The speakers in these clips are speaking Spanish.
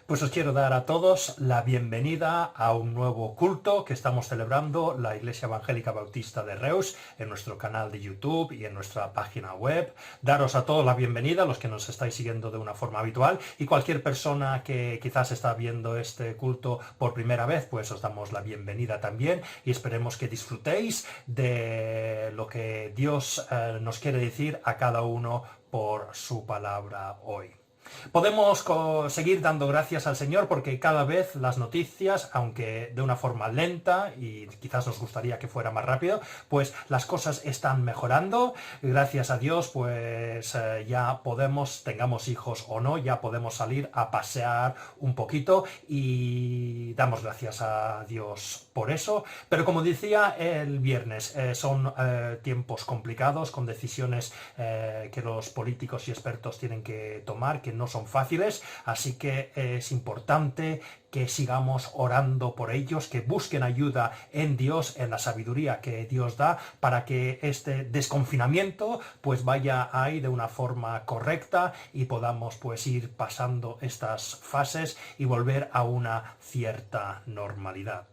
Pues os quiero dar a todos la bienvenida a un nuevo culto que estamos celebrando la Iglesia Evangélica Bautista de Reus en nuestro canal de YouTube y en nuestra página web. Daros a todos la bienvenida, los que nos estáis siguiendo de una forma habitual, y cualquier persona que quizás está viendo este culto por primera vez, pues os damos la bienvenida también y esperemos que disfrutéis de lo que Dios nos quiere decir a cada uno por su palabra hoy. Podemos seguir dando gracias al Señor porque cada vez las noticias, aunque de una forma lenta y quizás nos gustaría que fuera más rápido, pues las cosas están mejorando. Gracias a Dios, pues ya podemos, tengamos hijos o no, ya podemos salir a pasear un poquito y damos gracias a Dios por eso. Pero como decía el viernes, son tiempos complicados con decisiones que los políticos y expertos tienen que tomar, que no son fáciles, así que es importante que sigamos orando por ellos, que busquen ayuda en Dios, en la sabiduría que Dios da, para que este desconfinamiento pues vaya ahí de una forma correcta y podamos pues ir pasando estas fases y volver a una cierta normalidad.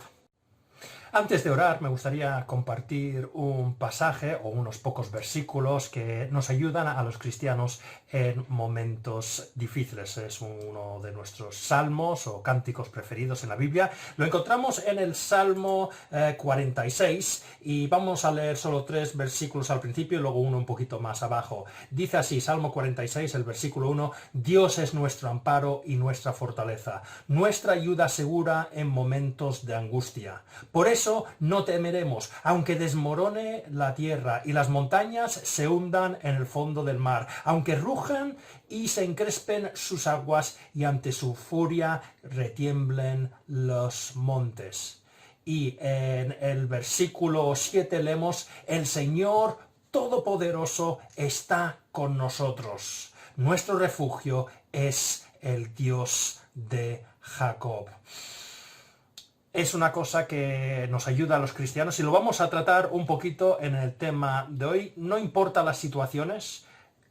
Antes de orar, me gustaría compartir un pasaje o unos pocos versículos que nos ayudan a los cristianos en momentos difíciles. Es uno de nuestros salmos o cánticos preferidos en la Biblia. Lo encontramos en el Salmo 46 y vamos a leer solo 3 versículos al principio y luego uno un poquito más abajo. Dice así, Salmo 46, el versículo 1, Dios es nuestro amparo y nuestra fortaleza, nuestra ayuda segura en momentos de angustia. Por eso no temeremos, aunque desmorone la tierra y las montañas se hundan en el fondo del mar, aunque rujan y se encrespen sus aguas y ante su furia retiemblen los montes. Y en el versículo 7 leemos, el Señor Todopoderoso está con nosotros. Nuestro refugio es el Dios de Jacob. Es una cosa que nos ayuda a los cristianos y lo vamos a tratar un poquito en el tema de hoy. No importa las situaciones,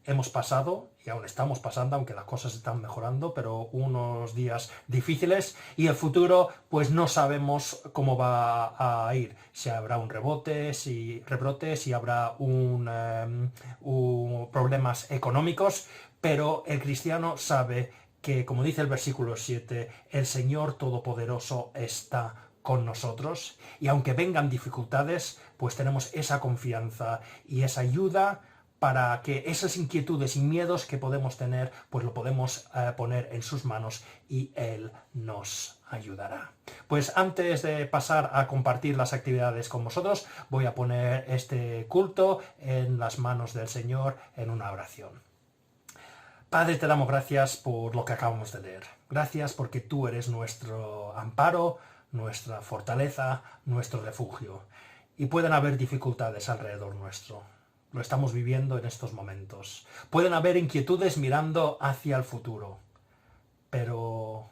hemos pasado y aún estamos pasando, aunque las cosas están mejorando, pero unos días difíciles y el futuro pues no sabemos cómo va a ir. Si habrá un rebrote, si habrá problemas económicos, pero el cristiano sabe que, como dice el versículo 7, el Señor Todopoderoso está con nosotros y aunque vengan dificultades, pues tenemos esa confianza y esa ayuda para que esas inquietudes y miedos que podemos tener, pues lo podemos poner en sus manos y Él nos ayudará. Pues antes de pasar a compartir las actividades con vosotros, voy a poner este culto en las manos del Señor en una oración. Padre, te damos gracias por lo que acabamos de leer. Gracias porque tú eres nuestro amparo, nuestra fortaleza, nuestro refugio. Y pueden haber dificultades alrededor nuestro. Lo estamos viviendo en estos momentos. Pueden haber inquietudes mirando hacia el futuro. Pero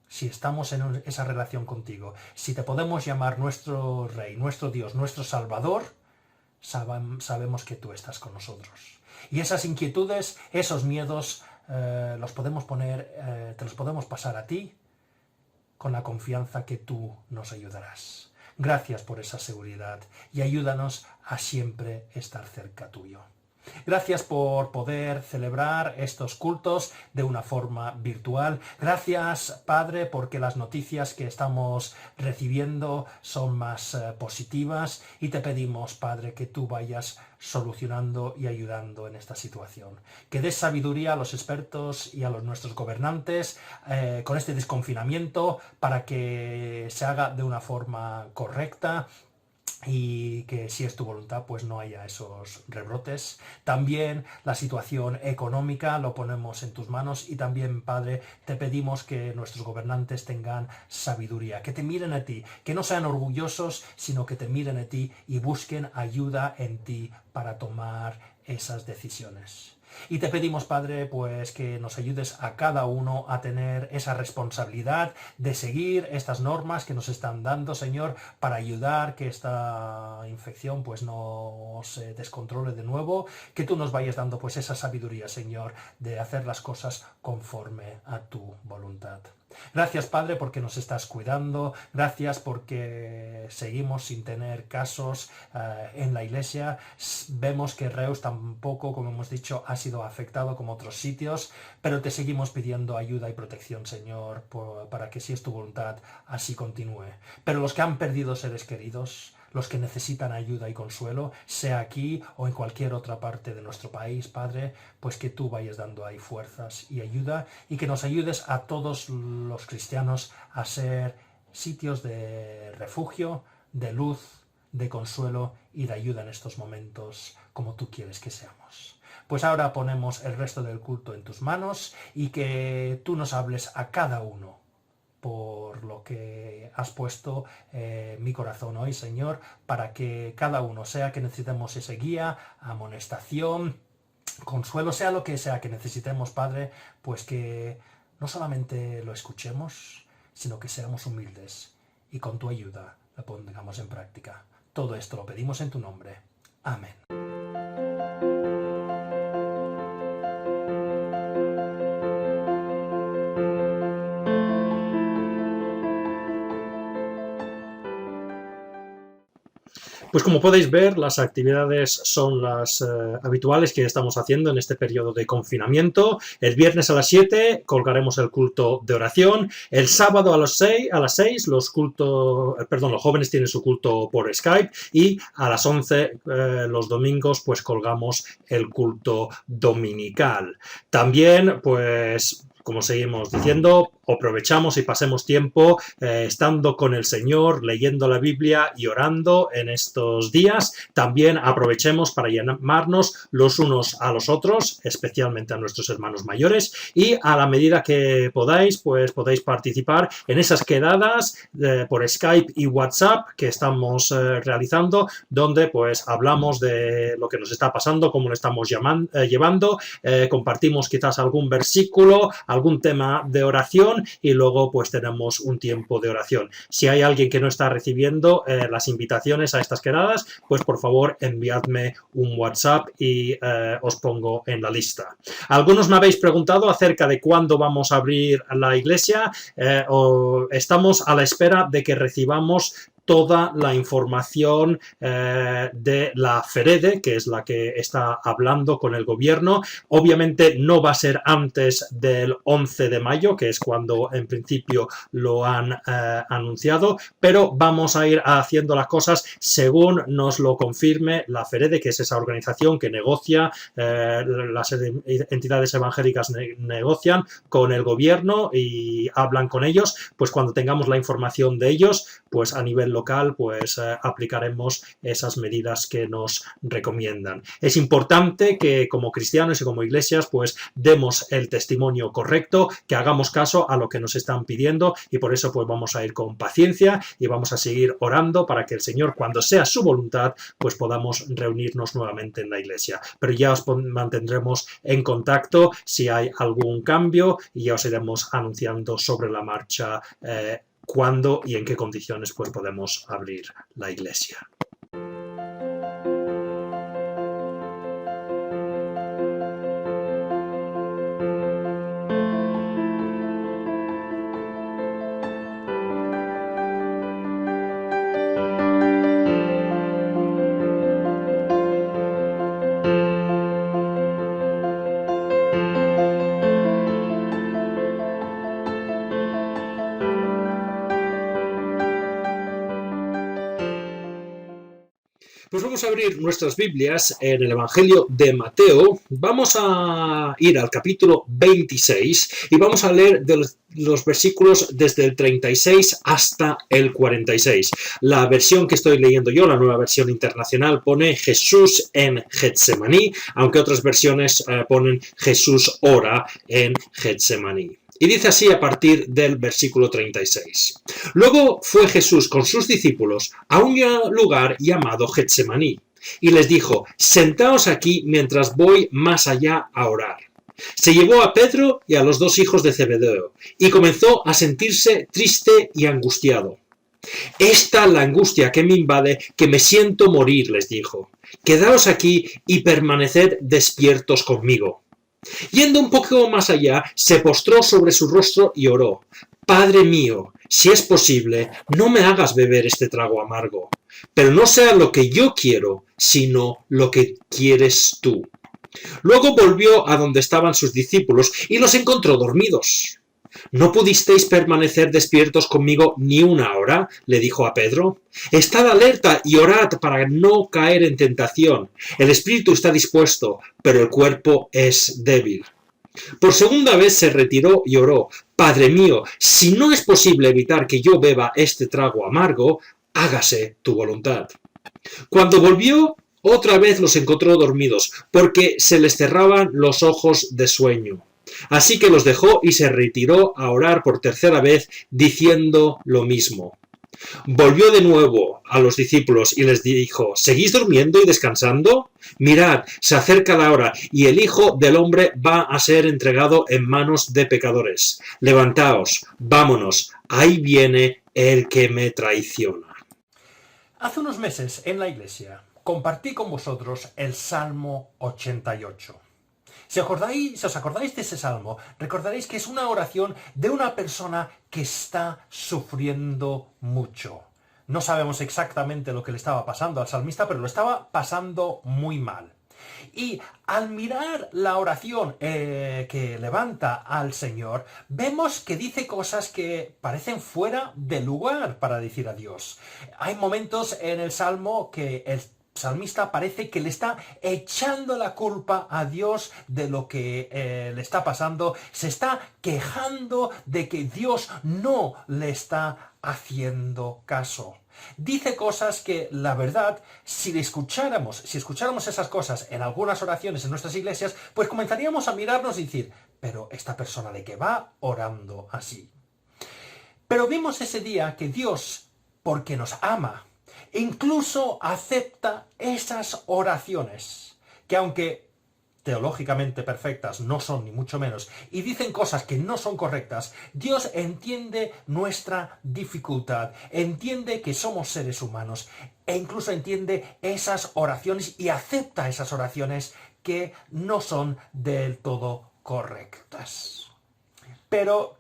si estamos en esa relación contigo, si te podemos llamar nuestro Rey, nuestro Dios, nuestro Salvador, sabemos que tú estás con nosotros. Y esas inquietudes, esos miedos, los podemos poner, te los podemos pasar a ti con la confianza que tú nos ayudarás. Gracias por esa seguridad y ayúdanos a siempre estar cerca tuyo. Gracias por poder celebrar estos cultos de una forma virtual. Gracias, Padre, porque las noticias que estamos recibiendo son más positivas y te pedimos, Padre, que tú vayas solucionando y ayudando en esta situación. Que des sabiduría a los expertos y a nuestros gobernantes con este desconfinamiento para que se haga de una forma correcta y que si es tu voluntad pues no haya esos rebrotes. También la situación económica lo ponemos en tus manos y también, Padre, te pedimos que nuestros gobernantes tengan sabiduría, que te miren a ti, que no sean orgullosos, sino que te miren a ti y busquen ayuda en ti para tomar esas decisiones. Y te pedimos, Padre, pues que nos ayudes a cada uno a tener esa responsabilidad de seguir estas normas que nos están dando, Señor, para ayudar que esta infección pues no se descontrole de nuevo, que tú nos vayas dando pues esa sabiduría, Señor, de hacer las cosas conforme a tu voluntad. Gracias, Padre, porque nos estás cuidando. Gracias porque seguimos sin tener casos en la iglesia. Vemos que Reus tampoco, como hemos dicho, ha sido afectado como otros sitios, pero te seguimos pidiendo ayuda y protección, Señor, para que, si es tu voluntad, así continúe. Pero los que han perdido seres queridos, los que necesitan ayuda y consuelo, sea aquí o en cualquier otra parte de nuestro país, Padre, pues que tú vayas dando ahí fuerzas y ayuda, y que nos ayudes a todos los cristianos a ser sitios de refugio, de luz, de consuelo y de ayuda en estos momentos, como tú quieres que seamos. Pues ahora ponemos el resto del culto en tus manos y que tú nos hables a cada uno por lo que has puesto mi corazón hoy, Señor, para que cada uno, sea que necesitemos ese guía, amonestación, consuelo, sea lo que sea que necesitemos, Padre, pues que no solamente lo escuchemos, sino que seamos humildes y con tu ayuda lo pongamos en práctica. Todo esto lo pedimos en tu nombre. Amén. Pues como podéis ver, las actividades son las habituales que estamos haciendo en este periodo de confinamiento. El viernes a las 7 colgaremos el culto de oración. El sábado a las 6 los jóvenes tienen su culto por Skype, y a las 11 los domingos pues colgamos el culto dominical. También, pues, como seguimos diciendo, aprovechamos y pasemos tiempo estando con el Señor, leyendo la Biblia y orando en estos días. También aprovechemos para llamarnos los unos a los otros, especialmente a nuestros hermanos mayores, y a la medida que podáis, pues podéis participar en esas quedadas por Skype y WhatsApp que estamos realizando, donde pues hablamos de lo que nos está pasando, cómo lo estamos llevando, compartimos quizás algún versículo, algún tema de oración, y luego pues tenemos un tiempo de oración. Si hay alguien que no está recibiendo las invitaciones a estas quedadas, pues por favor enviadme un WhatsApp y os pongo en la lista. Algunos me habéis preguntado acerca de cuándo vamos a abrir la iglesia. Estamos a la espera de que recibamos toda la información de la FEREDE, que es la que está hablando con el gobierno. Obviamente no va a ser antes del 11 de mayo, que es cuando en principio lo han anunciado, pero vamos a ir haciendo las cosas según nos lo confirme la FEREDE, que es esa organización que negocia, las entidades evangélicas negocian con el gobierno y hablan con ellos. Pues cuando tengamos la información de ellos, pues a nivel local, pues aplicaremos esas medidas que nos recomiendan. Es importante que como cristianos y como iglesias pues demos el testimonio correcto, que hagamos caso a lo que nos están pidiendo, y por eso pues vamos a ir con paciencia y vamos a seguir orando para que el Señor, cuando sea su voluntad, pues podamos reunirnos nuevamente en la iglesia. Pero ya os mantendremos en contacto si hay algún cambio, y ya os iremos anunciando sobre la marcha cuándo y en qué condiciones pues podemos abrir la iglesia. Pues vamos a abrir nuestras Biblias en el Evangelio de Mateo. Vamos a ir al capítulo 26 y vamos a leer de los versículos desde el 36 hasta el 46. La versión que estoy leyendo yo, la Nueva Versión Internacional, pone Jesús en Getsemaní, aunque otras versiones ponen Jesús ora en Getsemaní. Y dice así a partir del versículo 36. Luego fue Jesús con sus discípulos a un lugar llamado Getsemaní, y les dijo: sentaos aquí mientras voy más allá a orar. Se llevó a Pedro y a los dos hijos de Zebedeo, y comenzó a sentirse triste y angustiado. Esta es la angustia que me invade, que me siento morir, les dijo. Quedaos aquí y permaneced despiertos conmigo. Yendo un poco más allá, se postró sobre su rostro y oró: Padre mío, si es posible, no me hagas beber este trago amargo, pero no sea lo que yo quiero, sino lo que quieres tú. Luego volvió a donde estaban sus discípulos y los encontró dormidos. ¿No pudisteis permanecer despiertos conmigo ni una hora?, le dijo a Pedro. Estad alerta y orad para no caer en tentación. El espíritu está dispuesto, pero el cuerpo es débil. Por segunda vez se retiró y oró. Padre mío, si no es posible evitar que yo beba este trago amargo, hágase tu voluntad. Cuando volvió, otra vez los encontró dormidos, porque se les cerraban los ojos de sueño. Así que los dejó y se retiró a orar por tercera vez, diciendo lo mismo. Volvió de nuevo a los discípulos y les dijo: ¿Seguís durmiendo y descansando? Mirad, se acerca la hora, y el Hijo del Hombre va a ser entregado en manos de pecadores. Levantaos, vámonos, ahí viene el que me traiciona. Hace unos meses en la iglesia compartí con vosotros el Salmo 88. Si os acordáis de ese salmo, recordaréis que es una oración de una persona que está sufriendo mucho. No sabemos exactamente lo que le estaba pasando al salmista, pero lo estaba pasando muy mal. Y al mirar la oración que levanta al Señor, vemos que dice cosas que parecen fuera de lugar para decir a Dios. Hay momentos en el Salmo que el salmista parece que le está echando la culpa a Dios de lo que le está pasando, se está quejando de que Dios no le está haciendo caso. Dice cosas que, la verdad, si escucháramos esas cosas en algunas oraciones en nuestras iglesias, pues comenzaríamos a mirarnos y decir, pero esta persona de qué va orando así. Pero vimos ese día que Dios, porque nos ama, incluso acepta esas oraciones, que aunque teológicamente perfectas no son ni mucho menos, y dicen cosas que no son correctas, Dios entiende nuestra dificultad, entiende que somos seres humanos, e incluso entiende esas oraciones y acepta esas oraciones que no son del todo correctas. Pero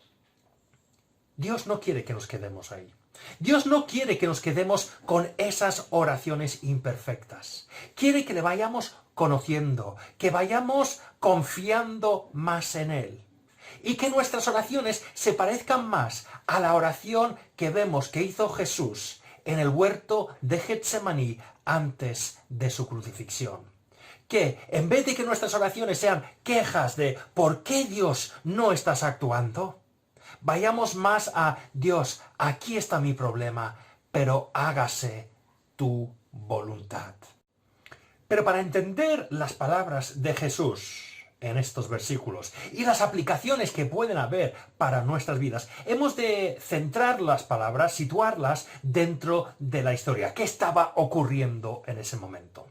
Dios no quiere que nos quedemos ahí. Dios no quiere que nos quedemos con esas oraciones imperfectas. Quiere que le vayamos conociendo, que vayamos confiando más en Él. Y que nuestras oraciones se parezcan más a la oración que vemos que hizo Jesús en el huerto de Getsemaní antes de su crucifixión. Que en vez de que nuestras oraciones sean quejas de ¿por qué Dios no estás actuando?, vayamos más a Dios, aquí está mi problema, pero hágase tu voluntad. Pero para entender las palabras de Jesús en estos versículos y las aplicaciones que pueden haber para nuestras vidas, hemos de centrar las palabras, situarlas dentro de la historia. ¿Qué estaba ocurriendo en ese momento?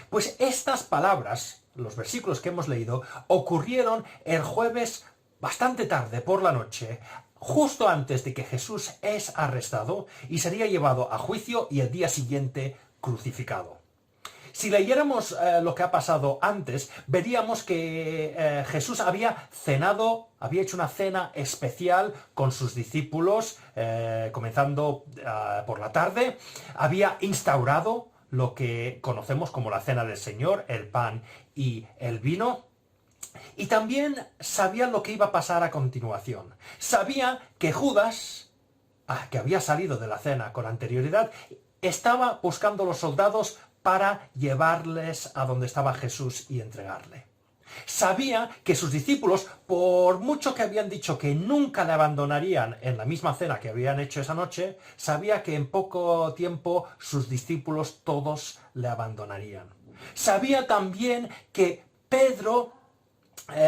Pues estas palabras, los versículos que hemos leído, ocurrieron el jueves bastante tarde por la noche, justo antes de que Jesús es arrestado y sería llevado a juicio y el día siguiente crucificado. Si leyéramos lo que ha pasado antes, veríamos que Jesús había hecho una cena especial con sus discípulos, comenzando por la tarde, había instaurado lo que conocemos como la cena del Señor, el pan y el vino. Y también sabía lo que iba a pasar a continuación. Sabía que Judas, que había salido de la cena con anterioridad, estaba buscando a los soldados para llevarles a donde estaba Jesús y entregarle. Sabía que sus discípulos, por mucho que habían dicho que nunca le abandonarían en la misma cena que habían hecho esa noche, sabía que en poco tiempo sus discípulos todos le abandonarían. Sabía también que Pedro,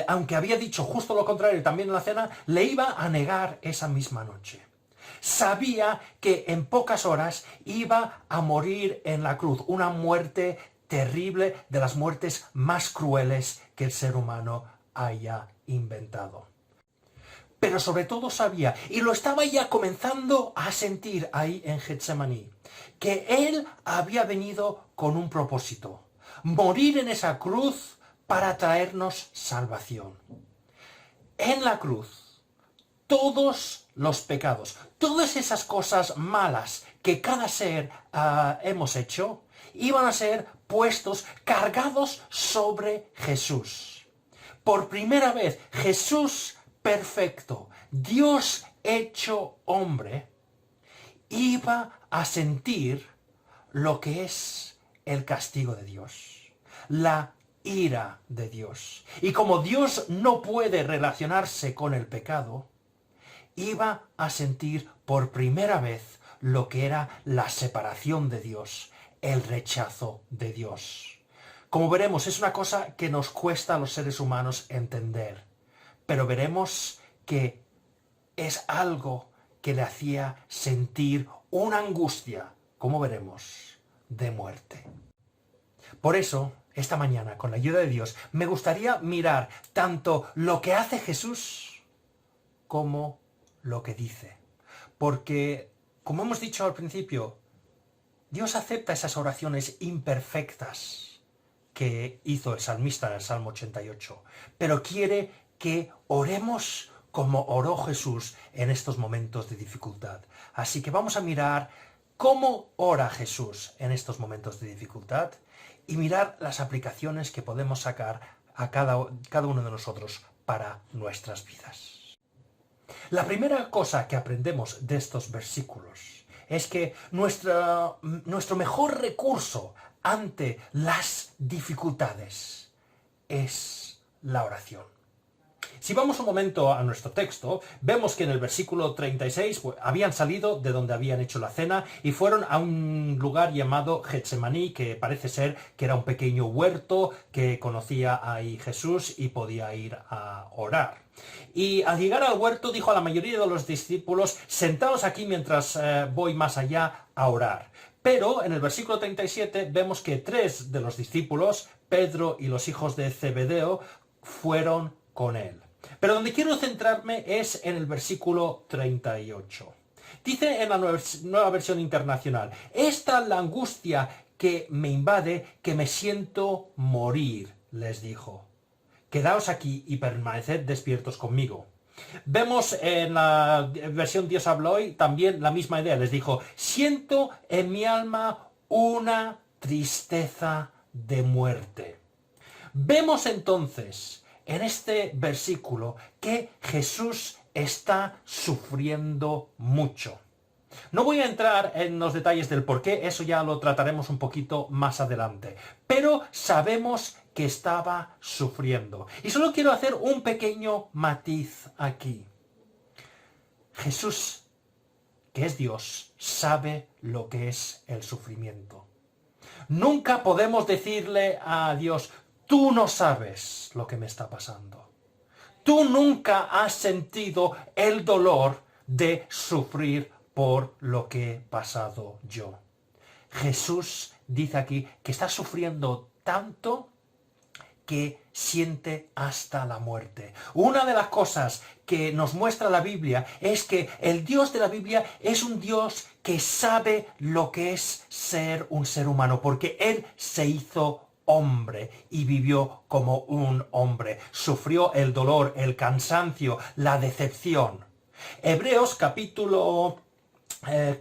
aunque había dicho justo lo contrario también en la cena, le iba a negar esa misma noche. Sabía que en pocas horas iba a morir en la cruz, una muerte terrible, de las muertes más crueles que el ser humano haya inventado. Pero sobre todo sabía, y lo estaba ya comenzando a sentir ahí en Getsemaní, que él había venido con un propósito: morir en esa cruz para traernos salvación. En la cruz, todos los pecados, todas esas cosas malas que cada ser hemos hecho, iban a ser puestos, cargados sobre Jesús. Por primera vez, Jesús perfecto, Dios hecho hombre, iba a sentir lo que es el castigo de Dios, la ira de Dios. Y como Dios no puede relacionarse con el pecado, iba a sentir por primera vez lo que era la separación de Dios, el rechazo de Dios. Como veremos, es una cosa que nos cuesta a los seres humanos entender, pero veremos que es algo que le hacía sentir una angustia, como veremos, de muerte. Por eso, esta mañana, con la ayuda de Dios, me gustaría mirar tanto lo que hace Jesús como lo que dice. Porque, como hemos dicho al principio, Dios acepta esas oraciones imperfectas que hizo el salmista en el Salmo 88, pero quiere que oremos como oró Jesús en estos momentos de dificultad. Así que vamos a mirar cómo ora Jesús en estos momentos de dificultad y mirar las aplicaciones que podemos sacar a cada uno de nosotros para nuestras vidas. La primera cosa que aprendemos de estos versículos es que nuestro mejor recurso ante las dificultades es la oración. Si vamos un momento a nuestro texto, vemos que en el versículo 36 habían salido de donde habían hecho la cena y fueron a un lugar llamado Getsemaní, que parece ser que era un pequeño huerto que conocía ahí Jesús y podía ir a orar. Y al llegar al huerto dijo a la mayoría de los discípulos: sentaos aquí mientras voy más allá a orar. Pero en el versículo 37 vemos que 3 de los discípulos, Pedro y los hijos de Zebedeo, fueron con él. Pero donde quiero centrarme es en el versículo 38. Dice en la nueva versión internacional: esta es la angustia que me invade, que me siento morir, les dijo. Quedaos aquí y permaneced despiertos conmigo. Vemos en la versión Dios habló hoy también la misma idea. Les dijo: siento en mi alma una tristeza de muerte. Vemos entonces en este versículo que Jesús está sufriendo mucho. No voy a entrar en los detalles del por qué, eso ya lo trataremos un poquito más adelante, pero sabemos que estaba sufriendo. Y solo quiero hacer un pequeño matiz aquí. Jesús, que es Dios, sabe lo que es el sufrimiento. Nunca podemos decirle a Dios: tú no sabes lo que me está pasando. Tú nunca has sentido el dolor de sufrir por lo que he pasado yo. Jesús dice aquí que está sufriendo tanto que siente hasta la muerte. Una de las cosas que nos muestra la Biblia es que el Dios de la Biblia es un Dios que sabe lo que es ser un ser humano, porque Él se hizo hombre y vivió como un hombre. Sufrió el dolor, el cansancio, la decepción. Hebreos capítulo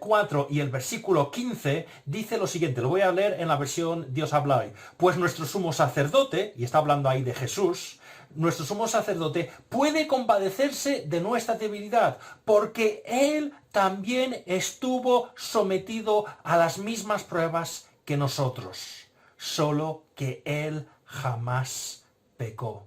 4 y el versículo 15 dice lo siguiente, lo voy a leer en la versión Dios habla hoy. Pues nuestro sumo sacerdote, y está hablando ahí de Jesús, nuestro sumo sacerdote puede compadecerse de nuestra debilidad, porque Él también estuvo sometido a las mismas pruebas que nosotros, solo que Él jamás pecó.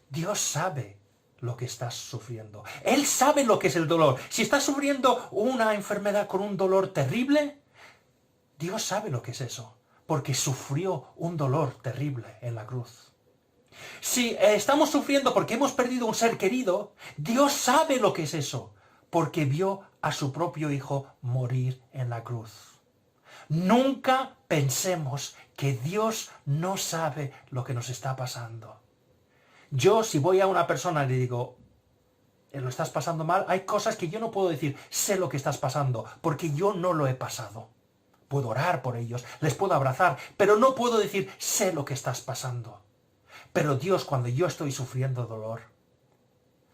Dios sabe lo que estás sufriendo. Él sabe lo que es el dolor. Si estás sufriendo una enfermedad con un dolor terrible, Dios sabe lo que es eso, porque sufrió un dolor terrible en la cruz. Si estamos sufriendo porque hemos perdido un ser querido, Dios sabe lo que es eso, porque vio a su propio Hijo morir en la cruz. Nunca pensemos que Dios no sabe lo que nos está pasando. Yo, si voy a una persona y le digo: ¿lo estás pasando mal? Hay cosas que yo no puedo decir: sé lo que estás pasando, porque yo no lo he pasado. Puedo orar por ellos, les puedo abrazar, pero no puedo decir: sé lo que estás pasando. Pero Dios, cuando yo estoy sufriendo dolor,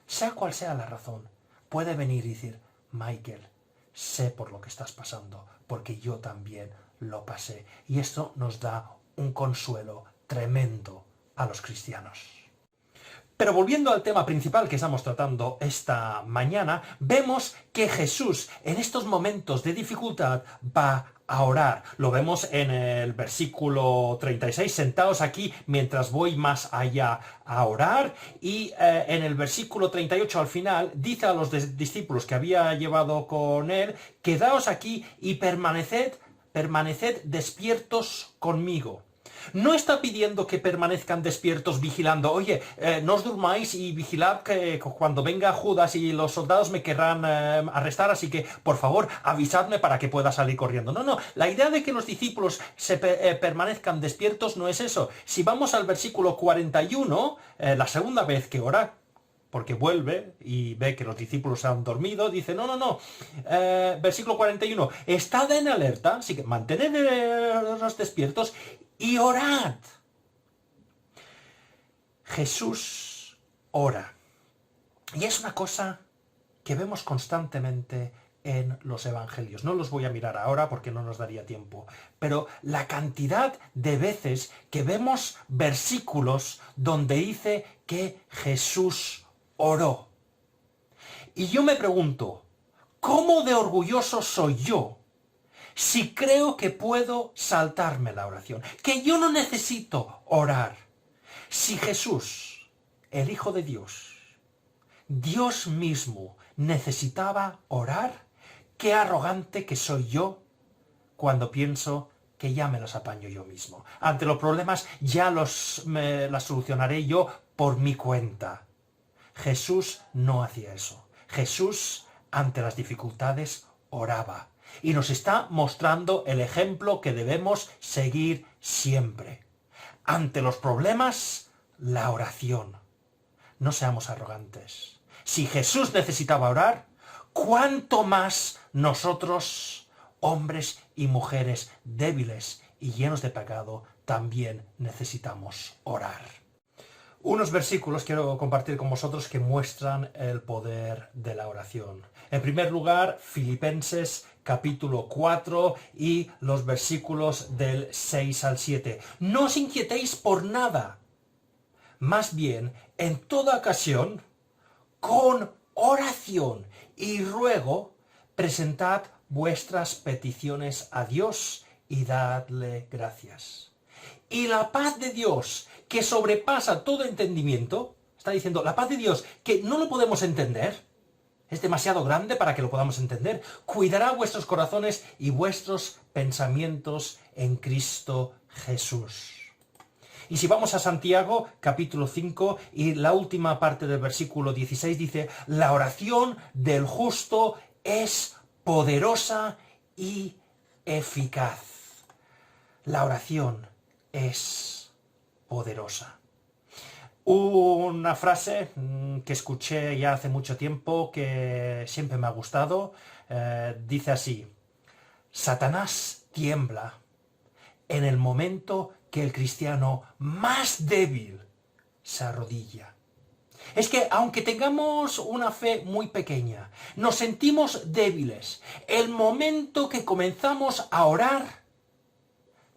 sea cual sea la razón, puede venir y decir, Michael, sé por lo que estás pasando, porque yo también lo pasé. Y esto nos da un consuelo tremendo a los cristianos. Pero volviendo al tema principal que estamos tratando esta mañana, vemos que Jesús en estos momentos de dificultad va a orar. Lo vemos en el versículo 36, sentaos aquí mientras voy más allá a orar. Y en el versículo 38 al final dice a los discípulos que había llevado con él, quedaos aquí y permaneced despiertos conmigo. No está pidiendo que permanezcan despiertos vigilando. Oye, no os durmáis y vigilad que cuando venga Judas y los soldados me querrán arrestar, así que, por favor, avisadme para que pueda salir corriendo. No, la idea de que los discípulos permanezcan despiertos no es eso. Si vamos al versículo 41, la segunda vez que ora, porque vuelve y ve que los discípulos han dormido, dice, no. Versículo 41, estad en alerta, así que mantened despiertos y orad. Jesús ora. Y es una cosa que vemos constantemente en los evangelios. No los voy a mirar ahora porque no nos daría tiempo. Pero la cantidad de veces que vemos versículos donde dice que Jesús oró. Y yo me pregunto, ¿cómo de orgulloso soy yo si creo que puedo saltarme la oración? Que yo no necesito orar. Si Jesús, el Hijo de Dios, Dios mismo, necesitaba orar, qué arrogante que soy yo cuando pienso que ya me los apaño yo mismo. Ante los problemas ya las solucionaré yo por mi cuenta. Jesús no hacía eso. Jesús, ante las dificultades, oraba. Y nos está mostrando el ejemplo que debemos seguir siempre. Ante los problemas, la oración. No seamos arrogantes. Si Jesús necesitaba orar, ¿cuánto más nosotros, hombres y mujeres débiles y llenos de pecado, también necesitamos orar? Unos versículos quiero compartir con vosotros que muestran el poder de la oración. En primer lugar, Filipenses capítulo 4 y los versículos del 6 al 7. No os inquietéis por nada. Más bien, en toda ocasión, con oración y ruego, presentad vuestras peticiones a Dios y dadle gracias. Y la paz de Dios, que sobrepasa todo entendimiento, está diciendo, la paz de Dios, que no lo podemos entender, es demasiado grande para que lo podamos entender, cuidará vuestros corazones y vuestros pensamientos en Cristo Jesús. Y si vamos a Santiago, capítulo 5, y la última parte del versículo 16 dice, la oración del justo es poderosa y eficaz. La oración es poderosa. Una frase que escuché ya hace mucho tiempo, que siempre me ha gustado, dice así, Satanás tiembla en el momento que el cristiano más débil se arrodilla. Es que aunque tengamos una fe muy pequeña, nos sentimos débiles. El momento que comenzamos a orar,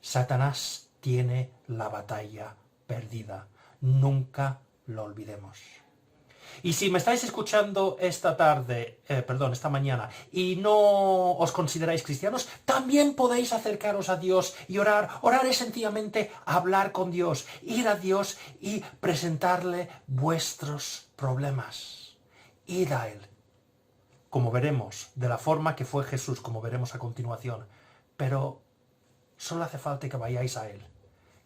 Satanás tiene la batalla perdida. Nunca lo olvidemos. Y si me estáis escuchando esta mañana, y no os consideráis cristianos, también podéis acercaros a Dios y orar. Orar es sencillamente hablar con Dios, ir a Dios y presentarle vuestros problemas. Id a Él, como veremos, de la forma que fue Jesús, como veremos a continuación. Pero solo hace falta que vayáis a Él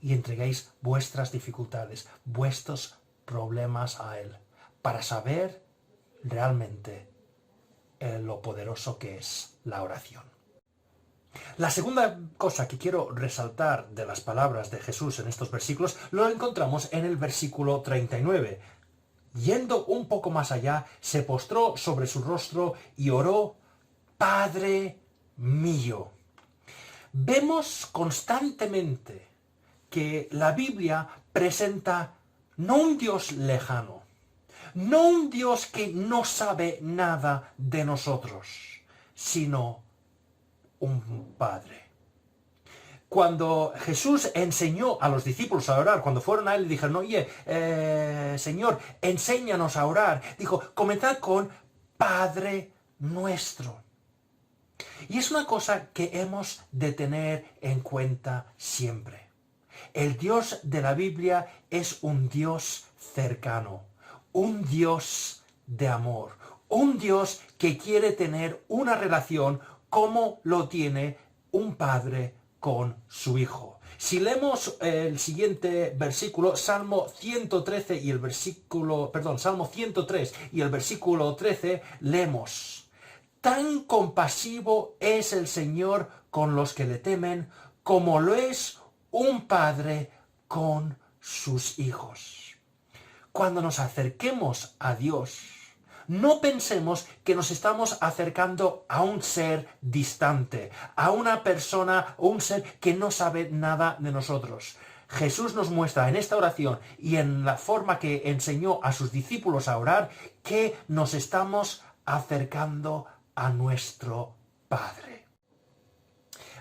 y entreguéis vuestras dificultades, vuestros problemas a Él, para saber realmente lo poderoso que es la oración. La segunda cosa que quiero resaltar de las palabras de Jesús en estos versículos lo encontramos en el versículo 39. Yendo un poco más allá, se postró sobre su rostro y oró, Padre mío. Vemos constantemente que la Biblia presenta no un Dios lejano, No un Dios que no sabe nada de nosotros, sino un Padre. Cuando Jesús enseñó a los discípulos a orar, cuando fueron a él y dijeron, oye, Señor, enséñanos a orar, dijo, comenzad con Padre nuestro. Y es una cosa que hemos de tener en cuenta siempre. El Dios de la Biblia es un Dios cercano, un Dios de amor, un Dios que quiere tener una relación como lo tiene un padre con su hijo. Si leemos el siguiente versículo, Salmo 113 y el versículo, perdón, Salmo 103 y el versículo 13, leemos: Tan compasivo es el Señor con los que le temen, como lo es un padre con sus hijos. Cuando nos acerquemos a Dios, no pensemos que nos estamos acercando a un ser distante, a una persona o un ser que no sabe nada de nosotros. Jesús nos muestra en esta oración y en la forma que enseñó a sus discípulos a orar que nos estamos acercando a nuestro Padre.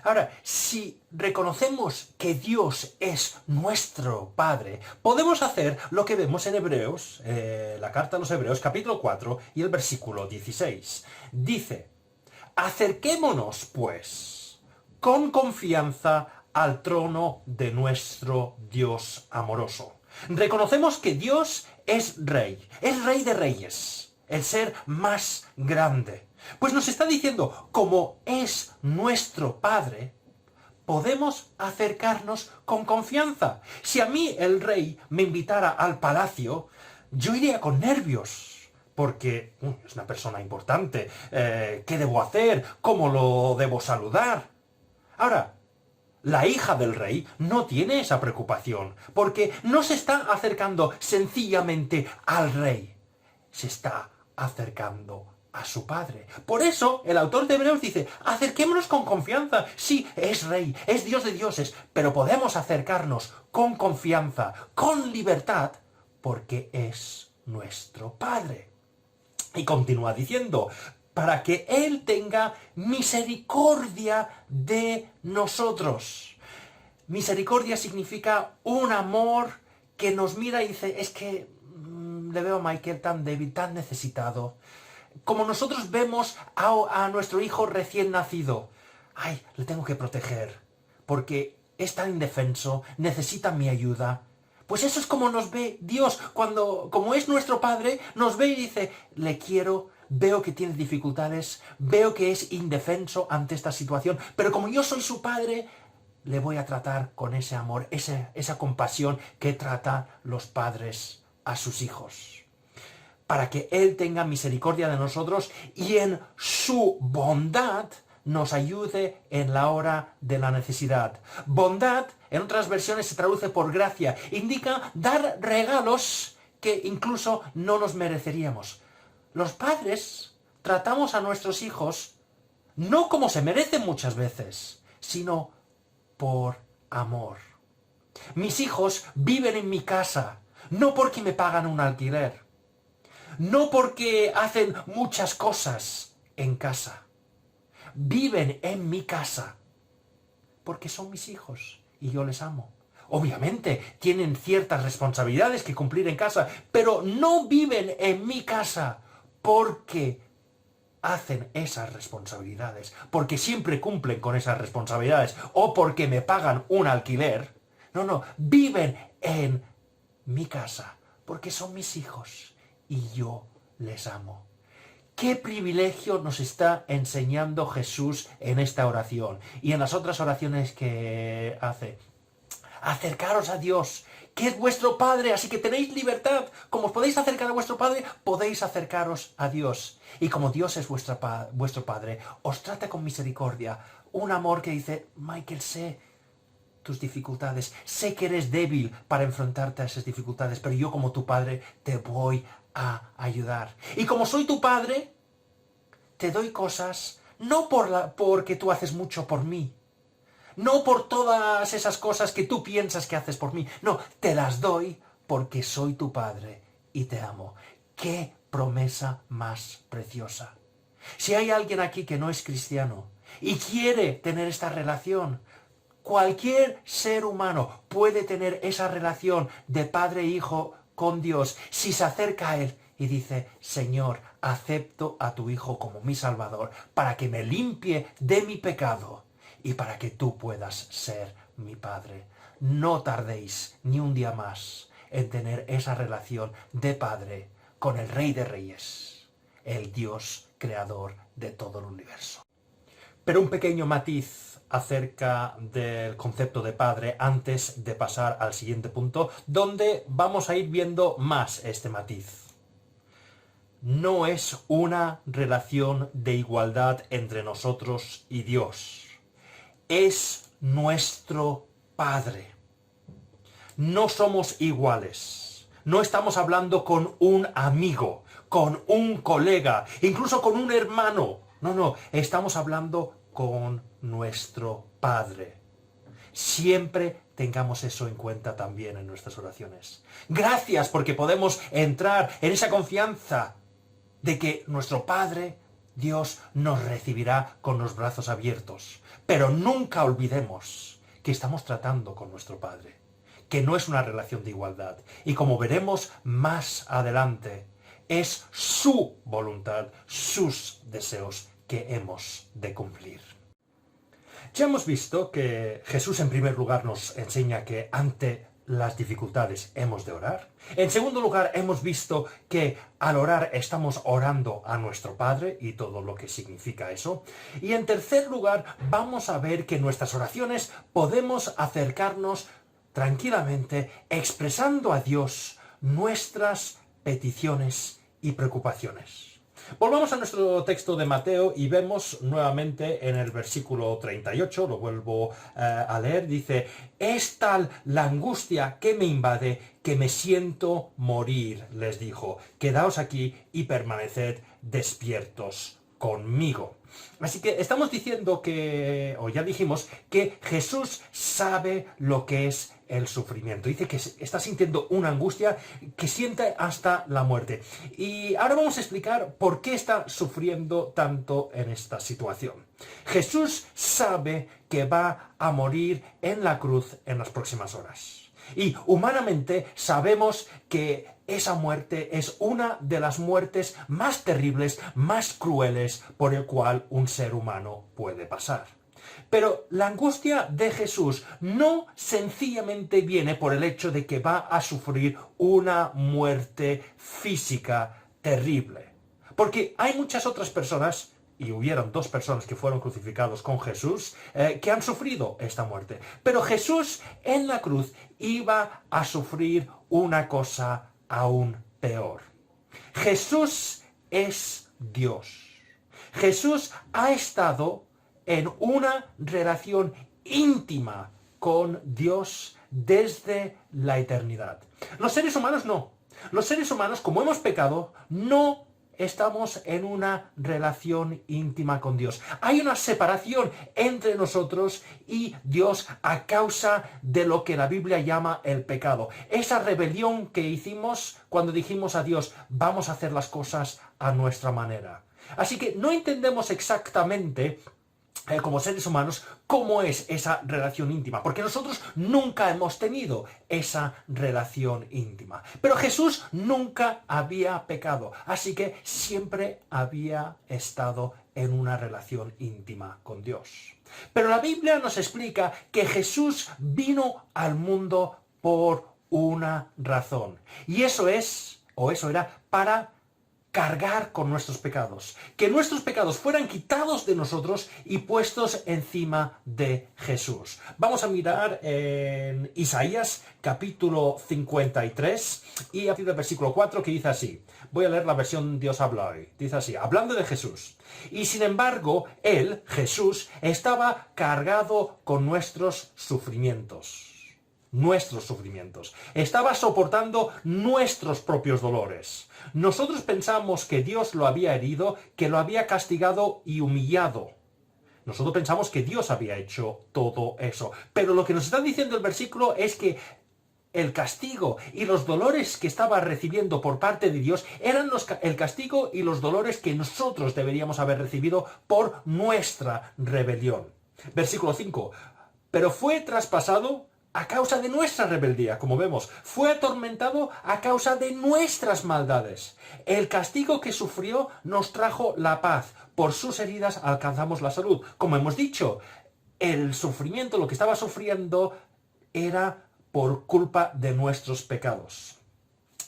Ahora, si reconocemos que Dios es nuestro Padre, podemos hacer lo que vemos en Hebreos, la carta a los Hebreos, capítulo 4 y el versículo 16. Dice: acerquémonos, pues, con confianza al trono de nuestro Dios amoroso. Reconocemos que Dios es Rey de reyes, el ser más grande. Pues nos está diciendo, como es nuestro Padre, podemos acercarnos con confianza. Si a mí el rey me invitara al palacio, yo iría con nervios, porque es una persona importante. ¿Qué debo hacer? ¿Cómo lo debo saludar? Ahora, la hija del rey no tiene esa preocupación, porque no se está acercando sencillamente al rey, se está acercando a su padre. Por eso el autor de Hebreos dice, acerquémonos con confianza. Sí, es rey, es Dios de dioses, pero podemos acercarnos con confianza, con libertad, porque es nuestro Padre. Y continúa diciendo, para que Él tenga misericordia de nosotros. Misericordia significa un amor que nos mira y dice, es que le veo a Michael tan débil, tan necesitado. Como nosotros vemos a nuestro hijo recién nacido. Ay, le tengo que proteger, porque es tan indefenso, necesita mi ayuda. Pues eso es como nos ve Dios, cuando, como es nuestro Padre, nos ve y dice, le quiero, veo que tiene dificultades, veo que es indefenso ante esta situación, pero como yo soy su Padre, le voy a tratar con ese amor, esa compasión que tratan los padres a sus hijos. Para que Él tenga misericordia de nosotros y en su bondad nos ayude en la hora de la necesidad. Bondad, en otras versiones se traduce por gracia, indica dar regalos que incluso no nos mereceríamos. Los padres tratamos a nuestros hijos no como se merecen muchas veces, sino por amor. Mis hijos viven en mi casa, no porque me pagan un alquiler. No porque hacen muchas cosas en casa. Viven en mi casa porque son mis hijos y yo les amo. Obviamente tienen ciertas responsabilidades que cumplir en casa, pero no viven en mi casa porque hacen esas responsabilidades, porque siempre cumplen con esas responsabilidades o porque me pagan un alquiler. No, viven en mi casa porque son mis hijos y yo les amo. ¿Qué privilegio nos está enseñando Jesús en esta oración y en las otras oraciones que hace? Acercaros a Dios, que es vuestro Padre, así que tenéis libertad. Como os podéis acercar a vuestro Padre, podéis acercaros a Dios. Y como Dios es vuestro Padre, os trata con misericordia. Un amor que dice, Michael, sé tus dificultades, sé que eres débil para enfrentarte a esas dificultades, pero yo como tu Padre te voy a ayudar. Y como soy tu Padre, te doy cosas, no porque tú haces mucho por mí, no por todas esas cosas que tú piensas que haces por mí, no, te las doy porque soy tu Padre y te amo. ¡Qué promesa más preciosa! Si hay alguien aquí que no es cristiano y quiere tener esta relación, cualquier ser humano puede tener esa relación de padre e hijo con Dios si se acerca a Él y dice: Señor, acepto a tu Hijo como mi Salvador para que me limpie de mi pecado y para que tú puedas ser mi Padre. No tardéis ni un día más en tener esa relación de Padre con el Rey de Reyes, el Dios creador de todo el universo. Pero un pequeño matiz acerca del concepto de padre antes de pasar al siguiente punto, donde vamos a ir viendo más este matiz. No es una relación de igualdad entre nosotros y Dios. Es nuestro Padre. No somos iguales. No estamos hablando con un amigo, con un colega, incluso con un hermano. No, estamos hablando con nuestro Padre. Siempre tengamos eso en cuenta también en nuestras oraciones. Gracias porque podemos entrar en esa confianza de que nuestro Padre, Dios, nos recibirá con los brazos abiertos. Pero nunca olvidemos que estamos tratando con nuestro Padre, que no es una relación de igualdad. Y como veremos más adelante, es su voluntad, sus deseos que hemos de cumplir. Ya hemos visto que Jesús en primer lugar nos enseña que ante las dificultades hemos de orar. En segundo lugar, hemos visto que al orar estamos orando a nuestro Padre y todo lo que significa eso. Y en tercer lugar, vamos a ver que en nuestras oraciones podemos acercarnos tranquilamente expresando a Dios nuestras peticiones y preocupaciones. Volvamos a nuestro texto de Mateo y vemos nuevamente en el versículo 38, lo vuelvo a leer, dice: «Es tal la angustia que me invade que me siento morir», les dijo. «Quedaos aquí y permaneced despiertos conmigo». Así que estamos diciendo que, o ya dijimos, que Jesús sabe lo que es el sufrimiento. Dice que está sintiendo una angustia que siente hasta la muerte. Y ahora vamos a explicar por qué está sufriendo tanto en esta situación. Jesús sabe que va a morir en la cruz en las próximas horas. Y humanamente sabemos que esa muerte es una de las muertes más terribles, más crueles por el cual un ser humano puede pasar. Pero la angustia de Jesús no sencillamente viene por el hecho de que va a sufrir una muerte física terrible. Porque hay muchas otras personas, y hubieron 2 personas que fueron crucificados con Jesús, que han sufrido esta muerte. Pero Jesús en la cruz iba a sufrir una cosa aún peor. Jesús es Dios. Jesús ha estado en una relación íntima con Dios desde la eternidad. Los seres humanos no. Los seres humanos, como hemos pecado, no estamos en una relación íntima con Dios. Hay una separación entre nosotros y Dios a causa de lo que la Biblia llama el pecado. Esa rebelión que hicimos cuando dijimos a Dios: vamos a hacer las cosas a nuestra manera. Así que no entendemos exactamente como seres humanos, cómo es esa relación íntima, porque nosotros nunca hemos tenido esa relación íntima. Pero Jesús nunca había pecado, así que siempre había estado en una relación íntima con Dios. Pero la Biblia nos explica que Jesús vino al mundo por una razón, y eso era para cargar con nuestros pecados, que nuestros pecados fueran quitados de nosotros y puestos encima de Jesús. Vamos a mirar en Isaías capítulo 53 y a partir del versículo 4, que dice así. Voy a leer la versión Dios habla hoy. Dice así, hablando de Jesús: «Y sin embargo, él, Jesús, estaba cargado con nuestros sufrimientos». Estaba soportando nuestros propios dolores. Nosotros pensamos que Dios lo había herido, que lo había castigado y humillado. Nosotros pensamos que Dios había hecho todo eso. Pero lo que nos está diciendo el versículo es que el castigo y los dolores que estaba recibiendo por parte de Dios eran el castigo y los dolores que nosotros deberíamos haber recibido por nuestra rebelión. Versículo 5. Pero fue traspasado a causa de nuestra rebeldía, como vemos. Fue atormentado a causa de nuestras maldades. El castigo que sufrió nos trajo la paz. Por sus heridas alcanzamos la salud. Como hemos dicho, el sufrimiento, lo que estaba sufriendo, era por culpa de nuestros pecados.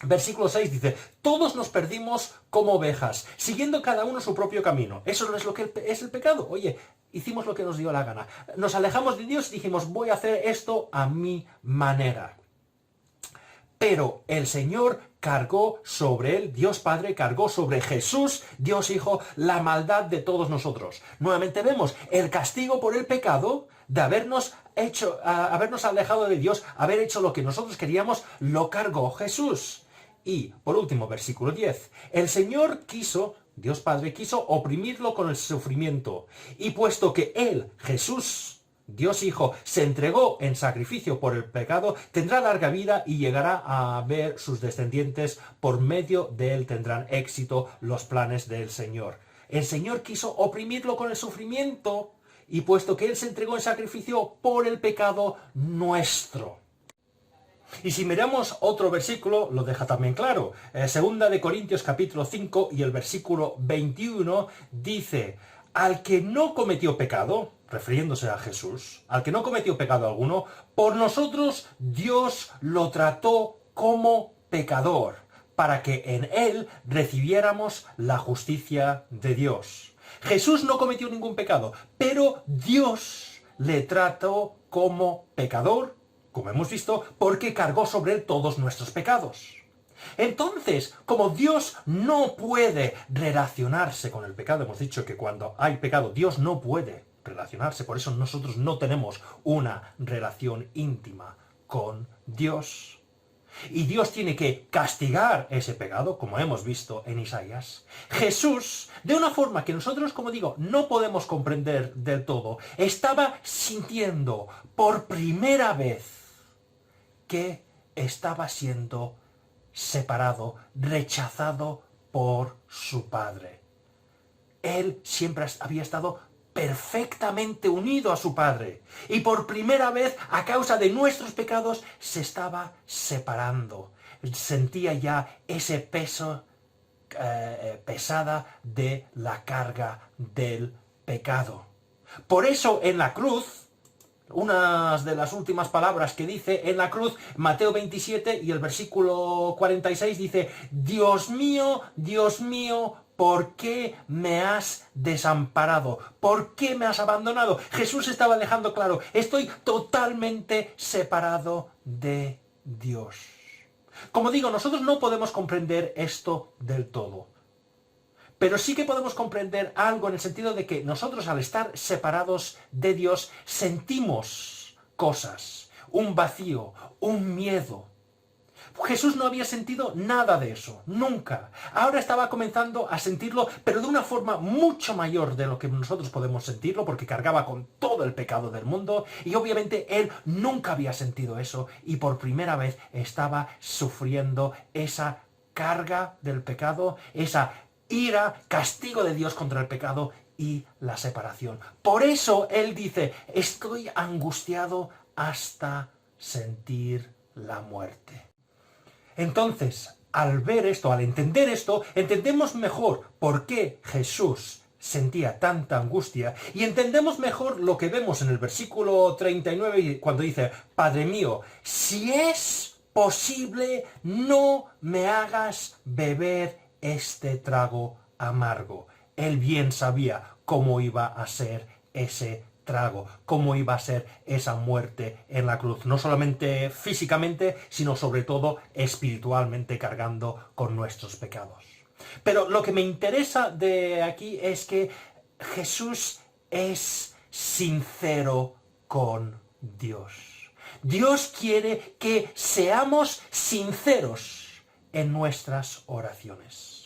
Versículo 6 dice, todos nos perdimos como ovejas, siguiendo cada uno su propio camino. Eso no es lo que es el pecado. Oye, hicimos lo que nos dio la gana. Nos alejamos de Dios y dijimos, voy a hacer esto a mi manera. Pero el Señor cargó sobre él, Dios Padre cargó sobre Jesús, Dios Hijo, la maldad de todos nosotros. Nuevamente vemos el castigo por el pecado de habernos alejado de Dios, haber hecho lo que nosotros queríamos, lo cargó Jesús. Y, por último, versículo 10. El Señor quiso, Dios Padre, quiso oprimirlo con el sufrimiento. Y puesto que Él, Jesús, Dios Hijo, se entregó en sacrificio por el pecado, tendrá larga vida y llegará a ver sus descendientes. Por medio de Él tendrán éxito los planes del Señor. El Señor quiso oprimirlo con el sufrimiento. Y puesto que Él se entregó en sacrificio por el pecado nuestro. Y si miramos otro versículo, lo deja también claro. Segunda de Corintios capítulo 5 y el versículo 21 dice, al que no cometió pecado, refiriéndose a Jesús, al que no cometió pecado alguno, por nosotros Dios lo trató como pecador, para que en Él recibiéramos la justicia de Dios. Jesús no cometió ningún pecado, pero Dios le trató como pecador, como hemos visto, porque cargó sobre él todos nuestros pecados. Entonces, como Dios no puede relacionarse con el pecado, hemos dicho que cuando hay pecado, Dios no puede relacionarse, por eso nosotros no tenemos una relación íntima con Dios. Y Dios tiene que castigar ese pecado, como hemos visto en Isaías. Jesús, de una forma que nosotros, como digo, no podemos comprender del todo, estaba sintiendo por primera vez que estaba siendo separado, rechazado por su Padre. Él siempre había estado perfectamente unido a su Padre. Y por primera vez, a causa de nuestros pecados, se estaba separando. Sentía ya ese peso pesada de la carga del pecado. Por eso en la cruz, unas de las últimas palabras que dice en la cruz, Mateo 27 y el versículo 46 dice, Dios mío, ¿por qué me has desamparado? ¿Por qué me has abandonado? Jesús estaba dejando claro, estoy totalmente separado de Dios. Como digo, nosotros no podemos comprender esto del todo. Pero sí que podemos comprender algo en el sentido de que nosotros al estar separados de Dios sentimos cosas, un vacío, un miedo. Jesús no había sentido nada de eso, nunca. Ahora estaba comenzando a sentirlo, pero de una forma mucho mayor de lo que nosotros podemos sentirlo, porque cargaba con todo el pecado del mundo, y obviamente él nunca había sentido eso, y por primera vez estaba sufriendo esa carga del pecado, esa ira, castigo de Dios contra el pecado y la separación. Por eso él dice, estoy angustiado hasta sentir la muerte. Entonces, al ver esto, al entender esto, entendemos mejor por qué Jesús sentía tanta angustia y entendemos mejor lo que vemos en el versículo 39 cuando dice, Padre mío, si es posible, no me hagas beber este trago amargo. Él bien sabía cómo iba a ser ese trago, cómo iba a ser esa muerte en la cruz, no solamente físicamente, sino sobre todo espiritualmente, cargando con nuestros pecados. Pero lo que me interesa de aquí es que Jesús es sincero con Dios. Dios quiere que seamos sinceros en nuestras oraciones.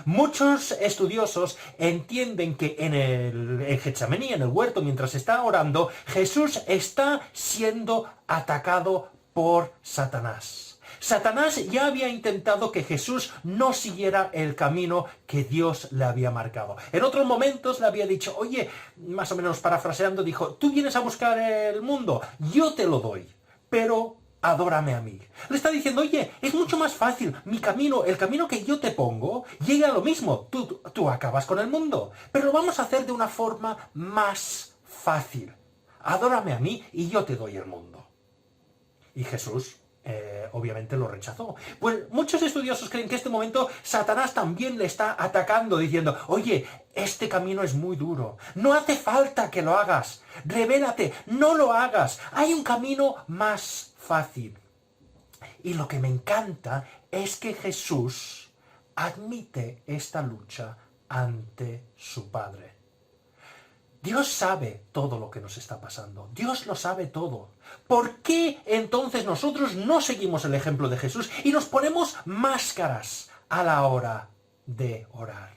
Muchos estudiosos entienden que en Getsemaní, en el huerto, mientras está orando, Jesús está siendo atacado por Satanás. Satanás ya había intentado que Jesús no siguiera el camino que Dios le había marcado. En otros momentos le había dicho, oye, más o menos parafraseando, dijo, tú vienes a buscar el mundo, yo te lo doy, pero adórame a mí. Le está diciendo, oye, es mucho más fácil, mi camino, el camino que yo te pongo, llega a lo mismo, tú acabas con el mundo, pero lo vamos a hacer de una forma más fácil. Adórame a mí y yo te doy el mundo. Y Jesús obviamente lo rechazó. Pues muchos estudiosos creen que en este momento Satanás también le está atacando, diciendo, oye, este camino es muy duro, no hace falta que lo hagas, revélate, no lo hagas, hay un camino más fácil. Y lo que me encanta es que Jesús admite esta lucha ante su Padre. Dios sabe todo lo que nos está pasando. Dios lo sabe todo. ¿Por qué entonces nosotros no seguimos el ejemplo de Jesús y nos ponemos máscaras a la hora de orar?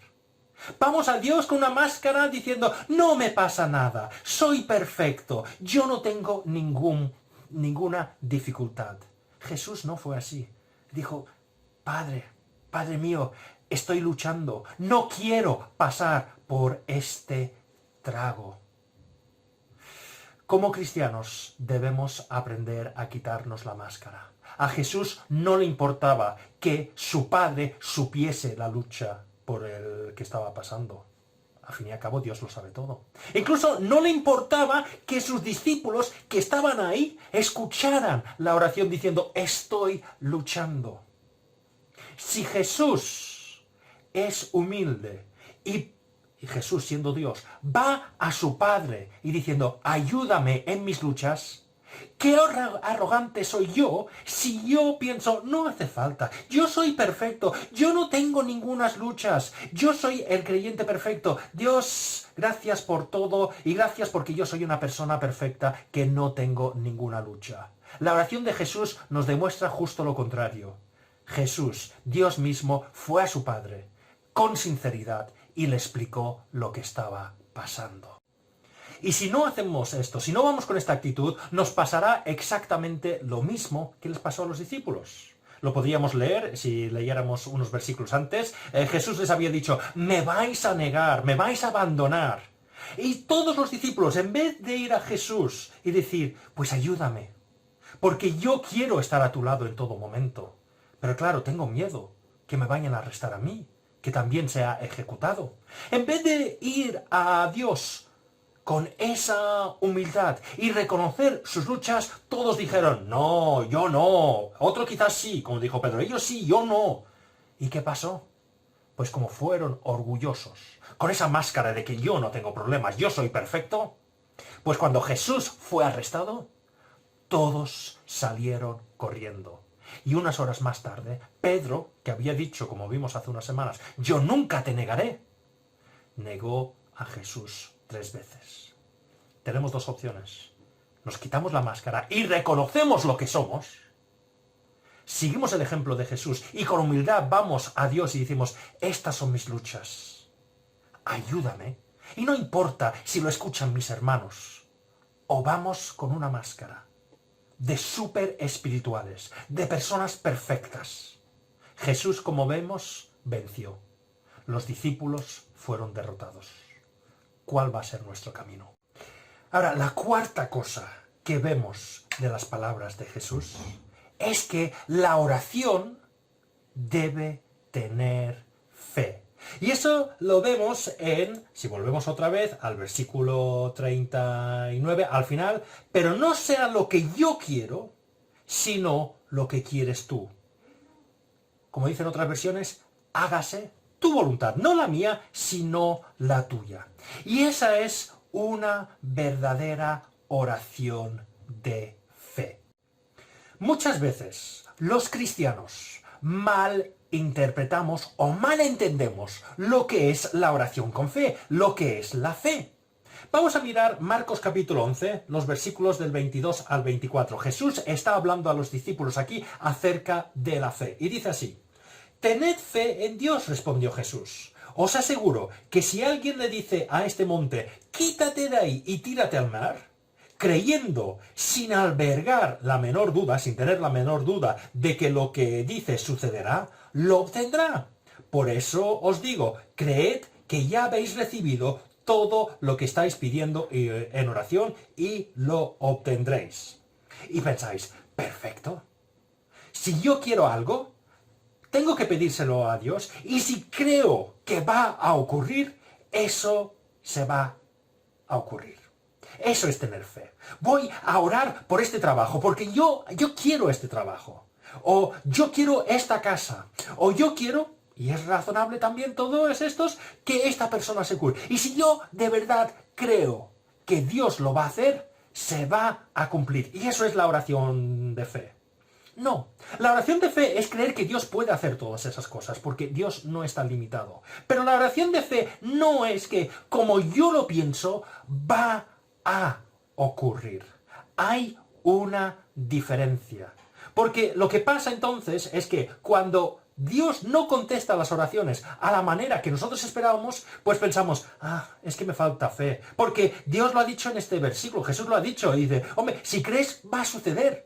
Vamos a Dios con una máscara diciendo, no me pasa nada, soy perfecto, yo no tengo ninguna dificultad. Jesús no fue así. Dijo, Padre mío, estoy luchando, no quiero pasar por este trago. Como cristianos debemos aprender a quitarnos la máscara. A Jesús no le importaba que su Padre supiese la lucha por el que estaba pasando. Al fin y al cabo Dios lo sabe todo. Incluso no le importaba que sus discípulos que estaban ahí escucharan la oración diciendo, estoy luchando. Si Jesús es humilde y Jesús, siendo Dios, va a su Padre y diciendo, ayúdame en mis luchas, qué arrogante soy yo si yo pienso, no hace falta, yo soy perfecto, yo no tengo ninguna luchas, yo soy el creyente perfecto. Dios, gracias por todo y gracias porque yo soy una persona perfecta que no tengo ninguna lucha. La oración de Jesús nos demuestra justo lo contrario. Jesús, Dios mismo, fue a su Padre con sinceridad y le explicó lo que estaba pasando. Y si no hacemos esto, si no vamos con esta actitud, nos pasará exactamente lo mismo que les pasó a los discípulos. Lo podríamos leer si leyéramos unos versículos antes. Jesús les había dicho, me vais a negar, me vais a abandonar. Y todos los discípulos, en vez de ir a Jesús y decir, pues ayúdame, porque yo quiero estar a tu lado en todo momento. Pero claro, tengo miedo que me vayan a arrestar a mí, que también sea ejecutado. En vez de ir a Dios con esa humildad y reconocer sus luchas, todos dijeron, no, yo no. Otro quizás sí, como dijo Pedro, ellos sí, yo no. ¿Y qué pasó? Pues como fueron orgullosos, con esa máscara de que yo no tengo problemas, yo soy perfecto, pues cuando Jesús fue arrestado, todos salieron corriendo. Y unas horas más tarde, Pedro, que había dicho, como vimos hace unas semanas, yo nunca te negaré, negó a Jesús 3 veces. Tenemos 2 opciones. Nos quitamos la máscara y reconocemos lo que somos. Seguimos el ejemplo de Jesús y con humildad vamos a Dios y decimos, estas son mis luchas. Ayúdame. Y no importa si lo escuchan mis hermanos. O vamos con una máscara de súper espirituales, de personas perfectas. Jesús, como vemos, venció. Los discípulos fueron derrotados. ¿Cuál va a ser nuestro camino? Ahora, la cuarta cosa que vemos de las palabras de Jesús es que la oración debe tener fe. Y eso lo vemos en, si volvemos otra vez al versículo 39, al final, pero no sea lo que yo quiero, sino lo que quieres tú. Como dicen otras versiones, hágase tu voluntad, no la mía, sino la tuya. Y esa es una verdadera oración de fe. Muchas veces los cristianos malinterpretamos o malentendemos lo que es la oración con fe, lo que es la fe. Vamos a mirar Marcos capítulo 11, los versículos del 22 al 24. Jesús está hablando a los discípulos aquí acerca de la fe. Y dice así, tened fe en Dios, respondió Jesús. Os aseguro que si alguien le dice a este monte, quítate de ahí y tírate al mar, creyendo, sin albergar la menor duda, sin tener la menor duda de que lo que dice sucederá, lo obtendrá. Por eso os digo, creed que ya habéis recibido todo lo que estáis pidiendo en oración y lo obtendréis. Y pensáis, perfecto. Si yo quiero algo, tengo que pedírselo a Dios, y si creo que va a ocurrir, eso se va a ocurrir. Eso es tener fe. Voy a orar por este trabajo, porque yo quiero este trabajo. O yo quiero esta casa. O yo quiero, y es razonable también todos estos, que esta persona se cure. Y si yo de verdad creo que Dios lo va a hacer, se va a cumplir. Y eso es la oración de fe. No, la oración de fe es creer que Dios puede hacer todas esas cosas, porque Dios no está limitado. Pero la oración de fe no es que, como yo lo pienso, va a ocurrir. Hay una diferencia. Porque lo que pasa entonces es que cuando Dios no contesta las oraciones a la manera que nosotros esperábamos, pues pensamos, es que me falta fe. Porque Dios lo ha dicho en este versículo, Jesús lo ha dicho, y dice, hombre, si crees va a suceder.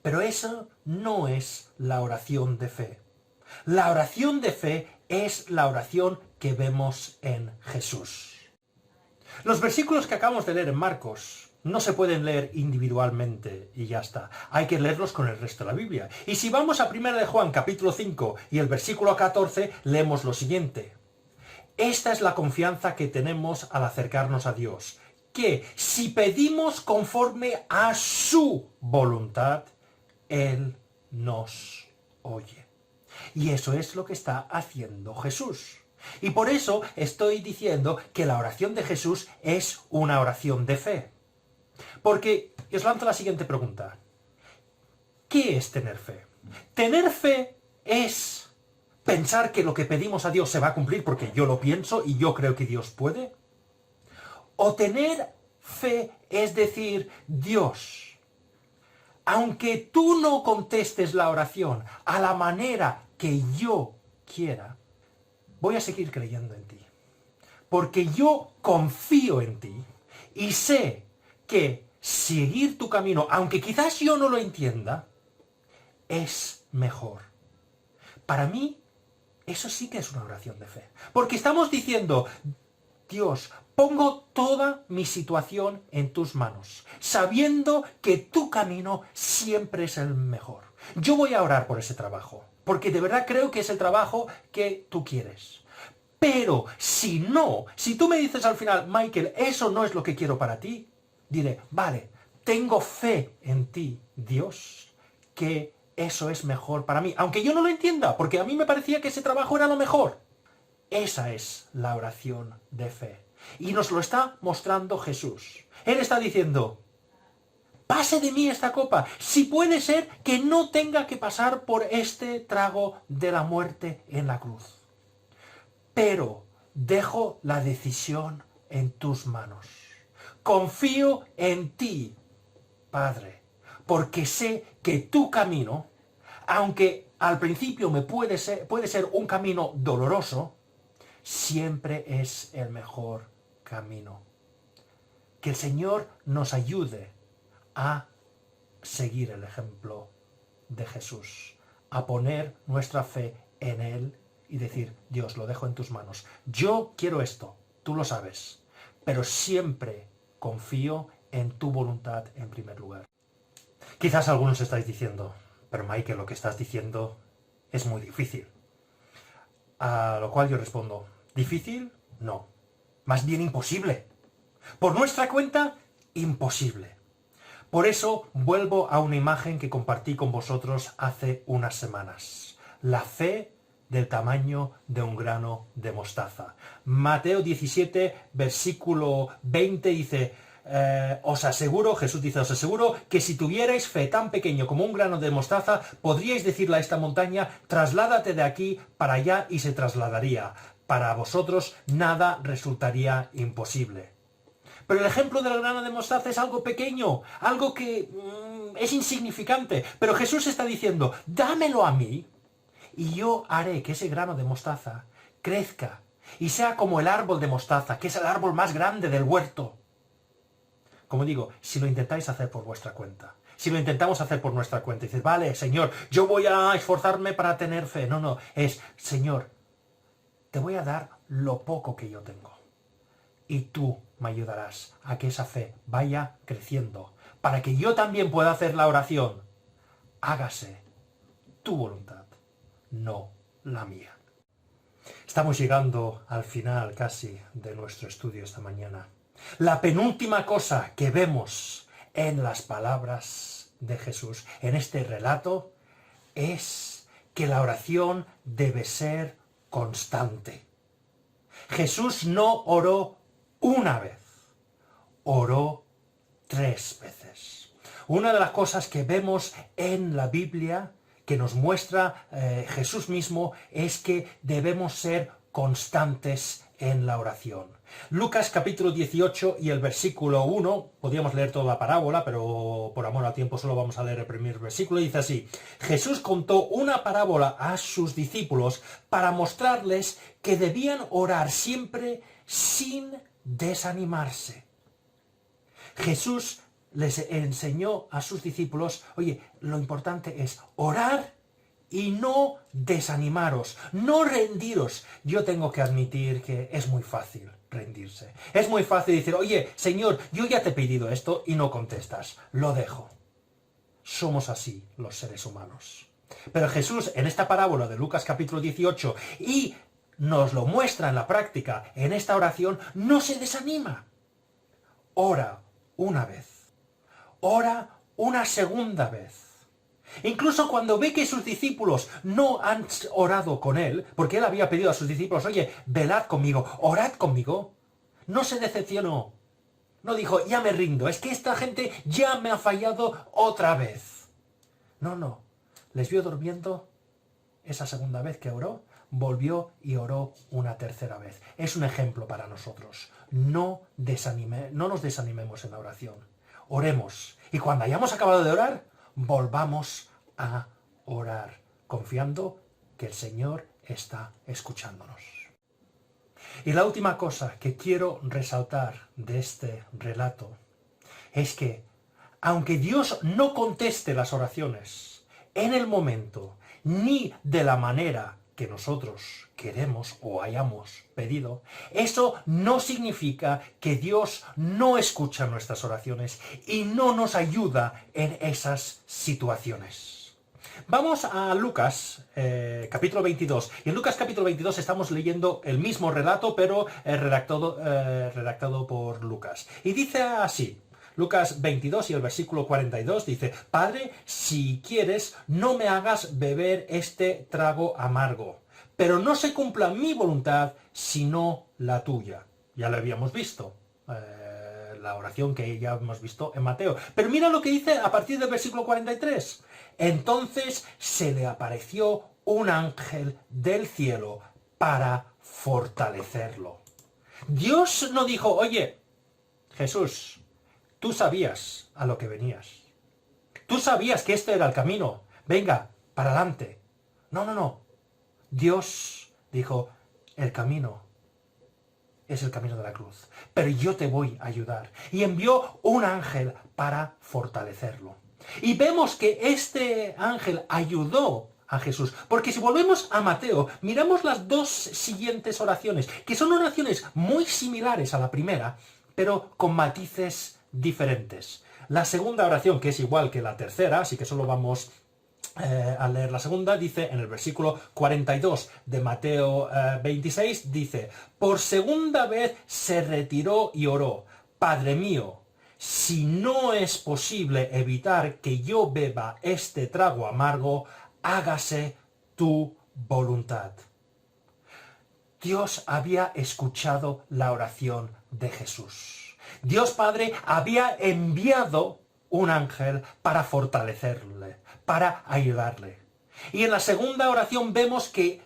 Pero eso no es la oración de fe. La oración de fe es la oración que vemos en Jesús. Los versículos que acabamos de leer en Marcos no se pueden leer individualmente y ya está. Hay que leerlos con el resto de la Biblia. Y si vamos a 1 de Juan capítulo 5 y el versículo 14, leemos lo siguiente. Esta es la confianza que tenemos al acercarnos a Dios, que si pedimos conforme a su voluntad, Él nos oye. Y eso es lo que está haciendo Jesús. Y por eso estoy diciendo que la oración de Jesús es una oración de fe. Porque os lanzo la siguiente pregunta. ¿Qué es tener fe? Tener fe es pensar que lo que pedimos a Dios se va a cumplir porque yo lo pienso y yo creo que Dios puede. O tener fe es decir, Dios, aunque tú no contestes la oración a la manera que yo quiera, voy a seguir creyendo en ti. Porque yo confío en ti y sé que seguir tu camino, aunque quizás yo no lo entienda, es mejor. Para mí, eso sí que es una oración de fe. Porque estamos diciendo, Dios, pongo toda mi situación en tus manos, sabiendo que tu camino siempre es el mejor. Yo voy a orar por ese trabajo, porque de verdad creo que es el trabajo que tú quieres. Pero si no, si tú me dices al final, Michael, eso no es lo que quiero para ti, diré, vale, tengo fe en ti, Dios, que eso es mejor para mí. Aunque yo no lo entienda, porque a mí me parecía que ese trabajo era lo mejor. Esa es la oración de fe. Y nos lo está mostrando Jesús. Él está diciendo, pase de mí esta copa, si puede ser que no tenga que pasar por este trago de la muerte en la cruz. Pero dejo la decisión en tus manos. Confío en ti, Padre, porque sé que tu camino, aunque al principio puede ser un camino doloroso, siempre es el mejor camino. Que el Señor nos ayude a seguir el ejemplo de Jesús, a poner nuestra fe en Él y decir, Dios, lo dejo en tus manos. Yo quiero esto, tú lo sabes, pero siempre confío en tu voluntad en primer lugar. Quizás algunos estáis diciendo, pero Michael, lo que estás diciendo es muy difícil. A lo cual yo respondo, ¿difícil? No. Más bien imposible. Por nuestra cuenta, imposible. Por eso vuelvo a una imagen que compartí con vosotros hace unas semanas. La fe del tamaño de un grano de mostaza. Mateo 17, versículo 20 dice, os aseguro, Jesús dice, os aseguro que si tuvierais fe tan pequeño como un grano de mostaza, podríais decirle a esta montaña, trasládate de aquí para allá y se trasladaría. Para vosotros nada resultaría imposible. Pero el ejemplo del grano de mostaza es algo pequeño, algo que es insignificante. Pero Jesús está diciendo, dámelo a mí y yo haré que ese grano de mostaza crezca y sea como el árbol de mostaza, que es el árbol más grande del huerto. como digo, si lo intentáis hacer por vuestra cuenta. Si lo intentamos hacer por nuestra cuenta y dices, vale, Señor, yo voy a esforzarme para tener fe. No, no, es, Señor, te voy a dar lo poco que yo tengo. Y tú me ayudarás a que esa fe vaya creciendo, para que yo también pueda hacer la oración. Hágase tu voluntad, no la mía. Estamos llegando al final casi de nuestro estudio esta mañana. La penúltima cosa que vemos en las palabras de Jesús, en este relato, es que la oración debe ser constante. Jesús no oró una vez, oró 3 veces. Una de las cosas que vemos en la Biblia, que nos muestra Jesús mismo, es que debemos ser constantes en la oración. Lucas capítulo 18 y el versículo 1, podríamos leer toda la parábola, pero por amor al tiempo solo vamos a leer el primer versículo, y dice así: Jesús contó una parábola a sus discípulos para mostrarles que debían orar siempre sin desanimarse. Jesús les enseñó a sus discípulos, oye, lo importante es orar y no desanimaros, no rendiros. Yo tengo que admitir que es muy fácil rendirse. Es muy fácil decir, oye, Señor, yo ya te he pedido esto y no contestas. Lo dejo. Somos así los seres humanos. Pero Jesús, en esta parábola de Lucas capítulo 18, y nos lo muestra en la práctica, en esta oración, no se desanima. Ora una vez. Ora una segunda vez. Incluso cuando ve que sus discípulos no han orado con él, porque él había pedido a sus discípulos, oye, velad conmigo, orad conmigo, no se decepcionó. No dijo, ya me rindo, es que esta gente ya me ha fallado otra vez. No, no, les vio durmiendo esa segunda vez que oró, volvió y oró una tercera vez. Es un ejemplo para nosotros. No nos desanimemos en la oración. Oremos. Y cuando hayamos acabado de orar, volvamos a orar, confiando que el Señor está escuchándonos. Y la última cosa que quiero resaltar de este relato es que, aunque Dios no conteste las oraciones en el momento, ni de la manera que nosotros queremos o hayamos pedido, eso no significa que Dios no escucha nuestras oraciones y no nos ayuda en esas situaciones. Vamos a Lucas, capítulo 22. Y en Lucas capítulo 22 estamos leyendo el mismo relato, pero redactado por Lucas. Y dice así, Lucas 22 y el versículo 42 dice, Padre, si quieres, no me hagas beber este trago amargo, pero no se cumpla mi voluntad, sino la tuya. Ya lo habíamos visto, la oración que ya hemos visto en Mateo. Pero mira lo que dice a partir del versículo 43. Entonces se le apareció un ángel del cielo para fortalecerlo. Dios no dijo, oye, Jesús, tú sabías a lo que venías. Tú sabías que este era el camino. Venga, para adelante. No, no, no. Dios dijo, el camino es el camino de la cruz. Pero yo te voy a ayudar. Y envió un ángel para fortalecerlo. Y vemos que este ángel ayudó a Jesús. Porque si volvemos a Mateo, miramos las dos siguientes oraciones, que son oraciones muy similares a la primera, pero con matices diferentes. La segunda oración, que es igual que la tercera, así que solo vamos a leer la segunda, dice en el versículo 42 de Mateo 26, dice, por segunda vez se retiró y oró, Padre mío, si no es posible evitar que yo beba este trago amargo, hágase tu voluntad. Dios había escuchado la oración de Jesús. Dios Padre había enviado un ángel para fortalecerle, para ayudarle. Y en la segunda oración vemos que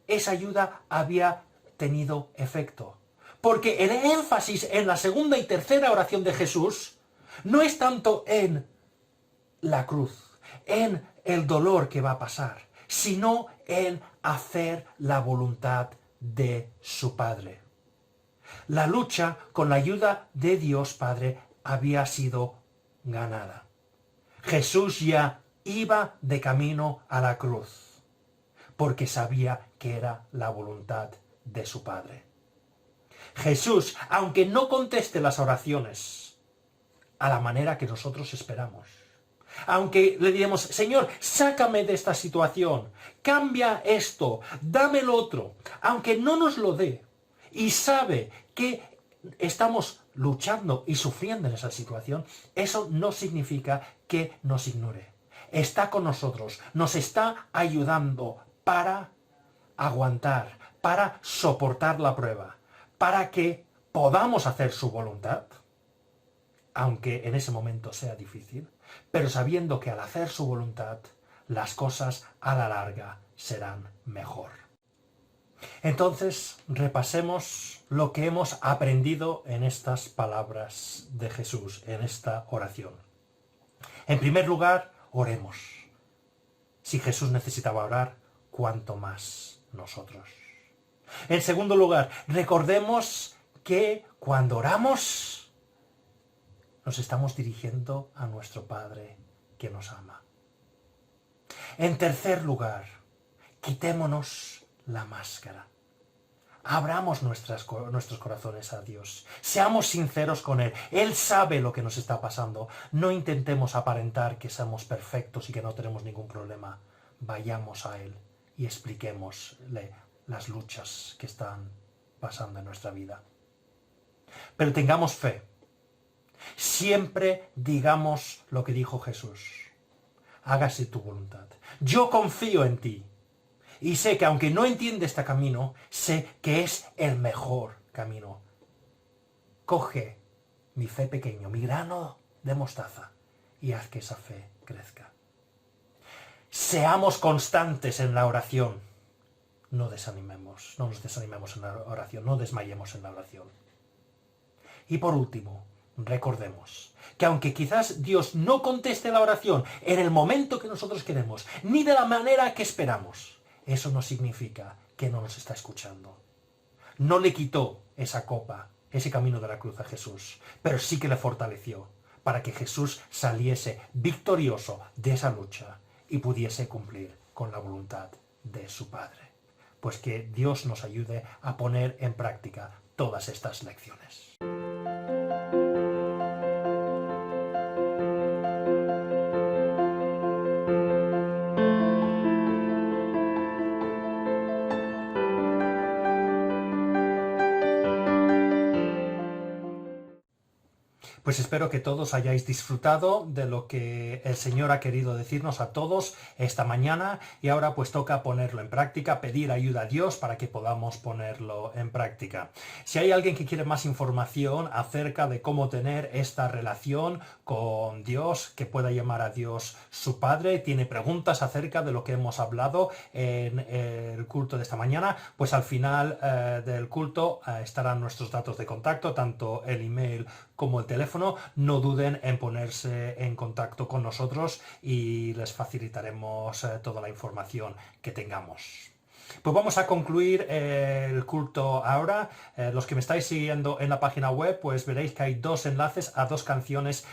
esa ayuda había tenido efecto. Porque el énfasis en la segunda y tercera oración de Jesús no es tanto en la cruz, en el dolor que va a pasar, sino en hacer la voluntad de su Padre. La lucha con la ayuda de Dios Padre había sido ganada. Jesús ya iba de camino a la cruz, porque sabía que era la voluntad de su Padre. Jesús, aunque no conteste las oraciones a la manera que nosotros esperamos, aunque le diremos, Señor, sácame de esta situación, cambia esto, dame lo otro, aunque no nos lo dé, y sabe que estamos luchando y sufriendo en esa situación, eso no significa que nos ignore. Está con nosotros, nos está ayudando para aguantar, para soportar la prueba, para que podamos hacer su voluntad, aunque en ese momento sea difícil, pero sabiendo que al hacer su voluntad, las cosas a la larga serán mejor. Entonces, repasemos lo que hemos aprendido en estas palabras de Jesús, en esta oración. En primer lugar, oremos. Si Jesús necesitaba orar, ¿cuánto más nosotros? En segundo lugar, recordemos que cuando oramos, nos estamos dirigiendo a nuestro Padre que nos ama. En tercer lugar, quitémonos la máscara. Abramos nuestros corazones a Dios. Seamos sinceros con Él. Él sabe lo que nos está pasando. No intentemos aparentar que somos perfectos y que no tenemos ningún problema. Vayamos a Él y expliquémosle las luchas que están pasando en nuestra vida. Pero tengamos fe. Siempre digamos lo que dijo Jesús. Hágase tu voluntad. Yo confío en ti. Y sé que aunque no entiende este camino, sé que es el mejor camino. Coge mi fe pequeño, mi grano de mostaza, y haz que esa fe crezca. Seamos constantes en la oración. No nos desanimemos en la oración, no desmayemos en la oración. Y por último, recordemos que aunque quizás Dios no conteste la oración en el momento que nosotros queremos, ni de la manera que esperamos, eso no significa que no nos está escuchando. No le quitó esa copa, ese camino de la cruz a Jesús, pero sí que le fortaleció para que Jesús saliese victorioso de esa lucha y pudiese cumplir con la voluntad de su Padre. Pues que Dios nos ayude a poner en práctica todas estas lecciones. Pues espero que todos hayáis disfrutado de lo que el Señor ha querido decirnos a todos esta mañana, y ahora pues toca ponerlo en práctica, pedir ayuda a Dios para que podamos ponerlo en práctica. Si hay alguien que quiere más información acerca de cómo tener esta relación con Dios, que pueda llamar a Dios su Padre, tiene preguntas acerca de lo que hemos hablado en el culto de esta mañana, pues al final del culto estarán nuestros datos de contacto, tanto el email como el teléfono. No duden en ponerse en contacto con nosotros y les facilitaremos toda la información que tengamos. Pues vamos a concluir el culto ahora. Los que me estáis siguiendo en la página web, pues veréis que hay dos enlaces a dos canciones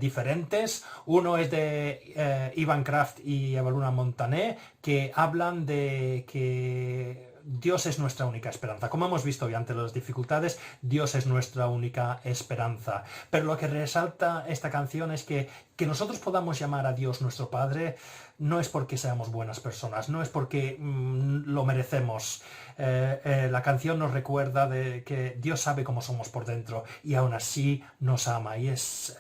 diferentes. Uno es de Ivan Kraft y Evaluna Montané, que hablan de que Dios es nuestra única esperanza. Como hemos visto hoy, ante las dificultades, Dios es nuestra única esperanza. Pero lo que resalta esta canción es que nosotros podamos llamar a Dios nuestro Padre no es porque seamos buenas personas, no es porque lo merecemos. La canción nos recuerda de que Dios sabe cómo somos por dentro y aún así nos ama. Y es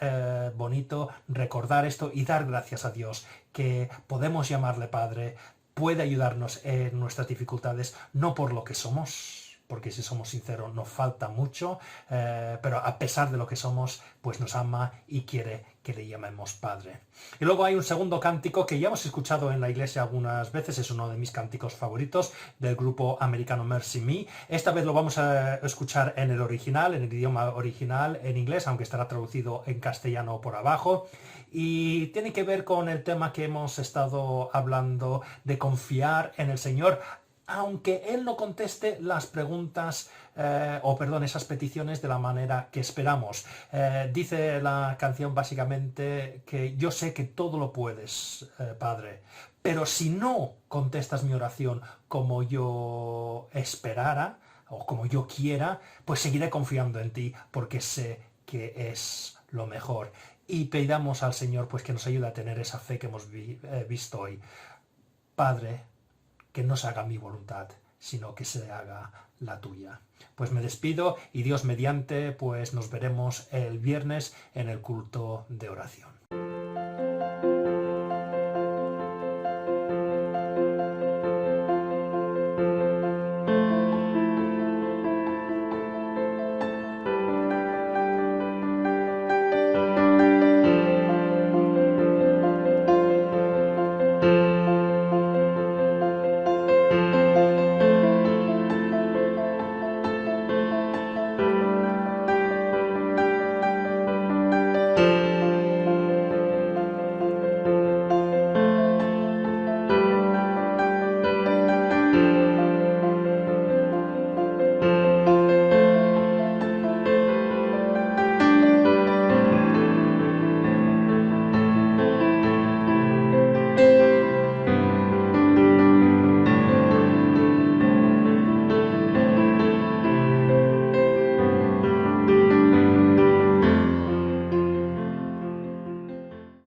bonito recordar esto y dar gracias a Dios que podemos llamarle Padre. Puede ayudarnos en nuestras dificultades, no por lo que somos, porque si somos sinceros nos falta mucho, pero a pesar de lo que somos, pues nos ama y quiere que le llamemos Padre. Y luego hay un segundo cántico que ya hemos escuchado en la iglesia algunas veces, es uno de mis cánticos favoritos del grupo americano Mercy Me. Esta vez lo vamos a escuchar en el original, en el idioma original, en inglés, aunque estará traducido en castellano por abajo. Y tiene que ver con el tema que hemos estado hablando de confiar en el Señor aunque Él no conteste las preguntas, esas peticiones de la manera que esperamos. Dice la canción básicamente que yo sé que todo lo puedes, Padre, pero si no contestas mi oración como yo esperara o como yo quiera, pues seguiré confiando en ti porque sé que es lo mejor. Y pidamos al Señor pues que nos ayude a tener esa fe que hemos visto hoy. Padre, que no se haga mi voluntad, sino que se haga la tuya. Pues me despido y Dios mediante, pues nos veremos el viernes en el culto de oración.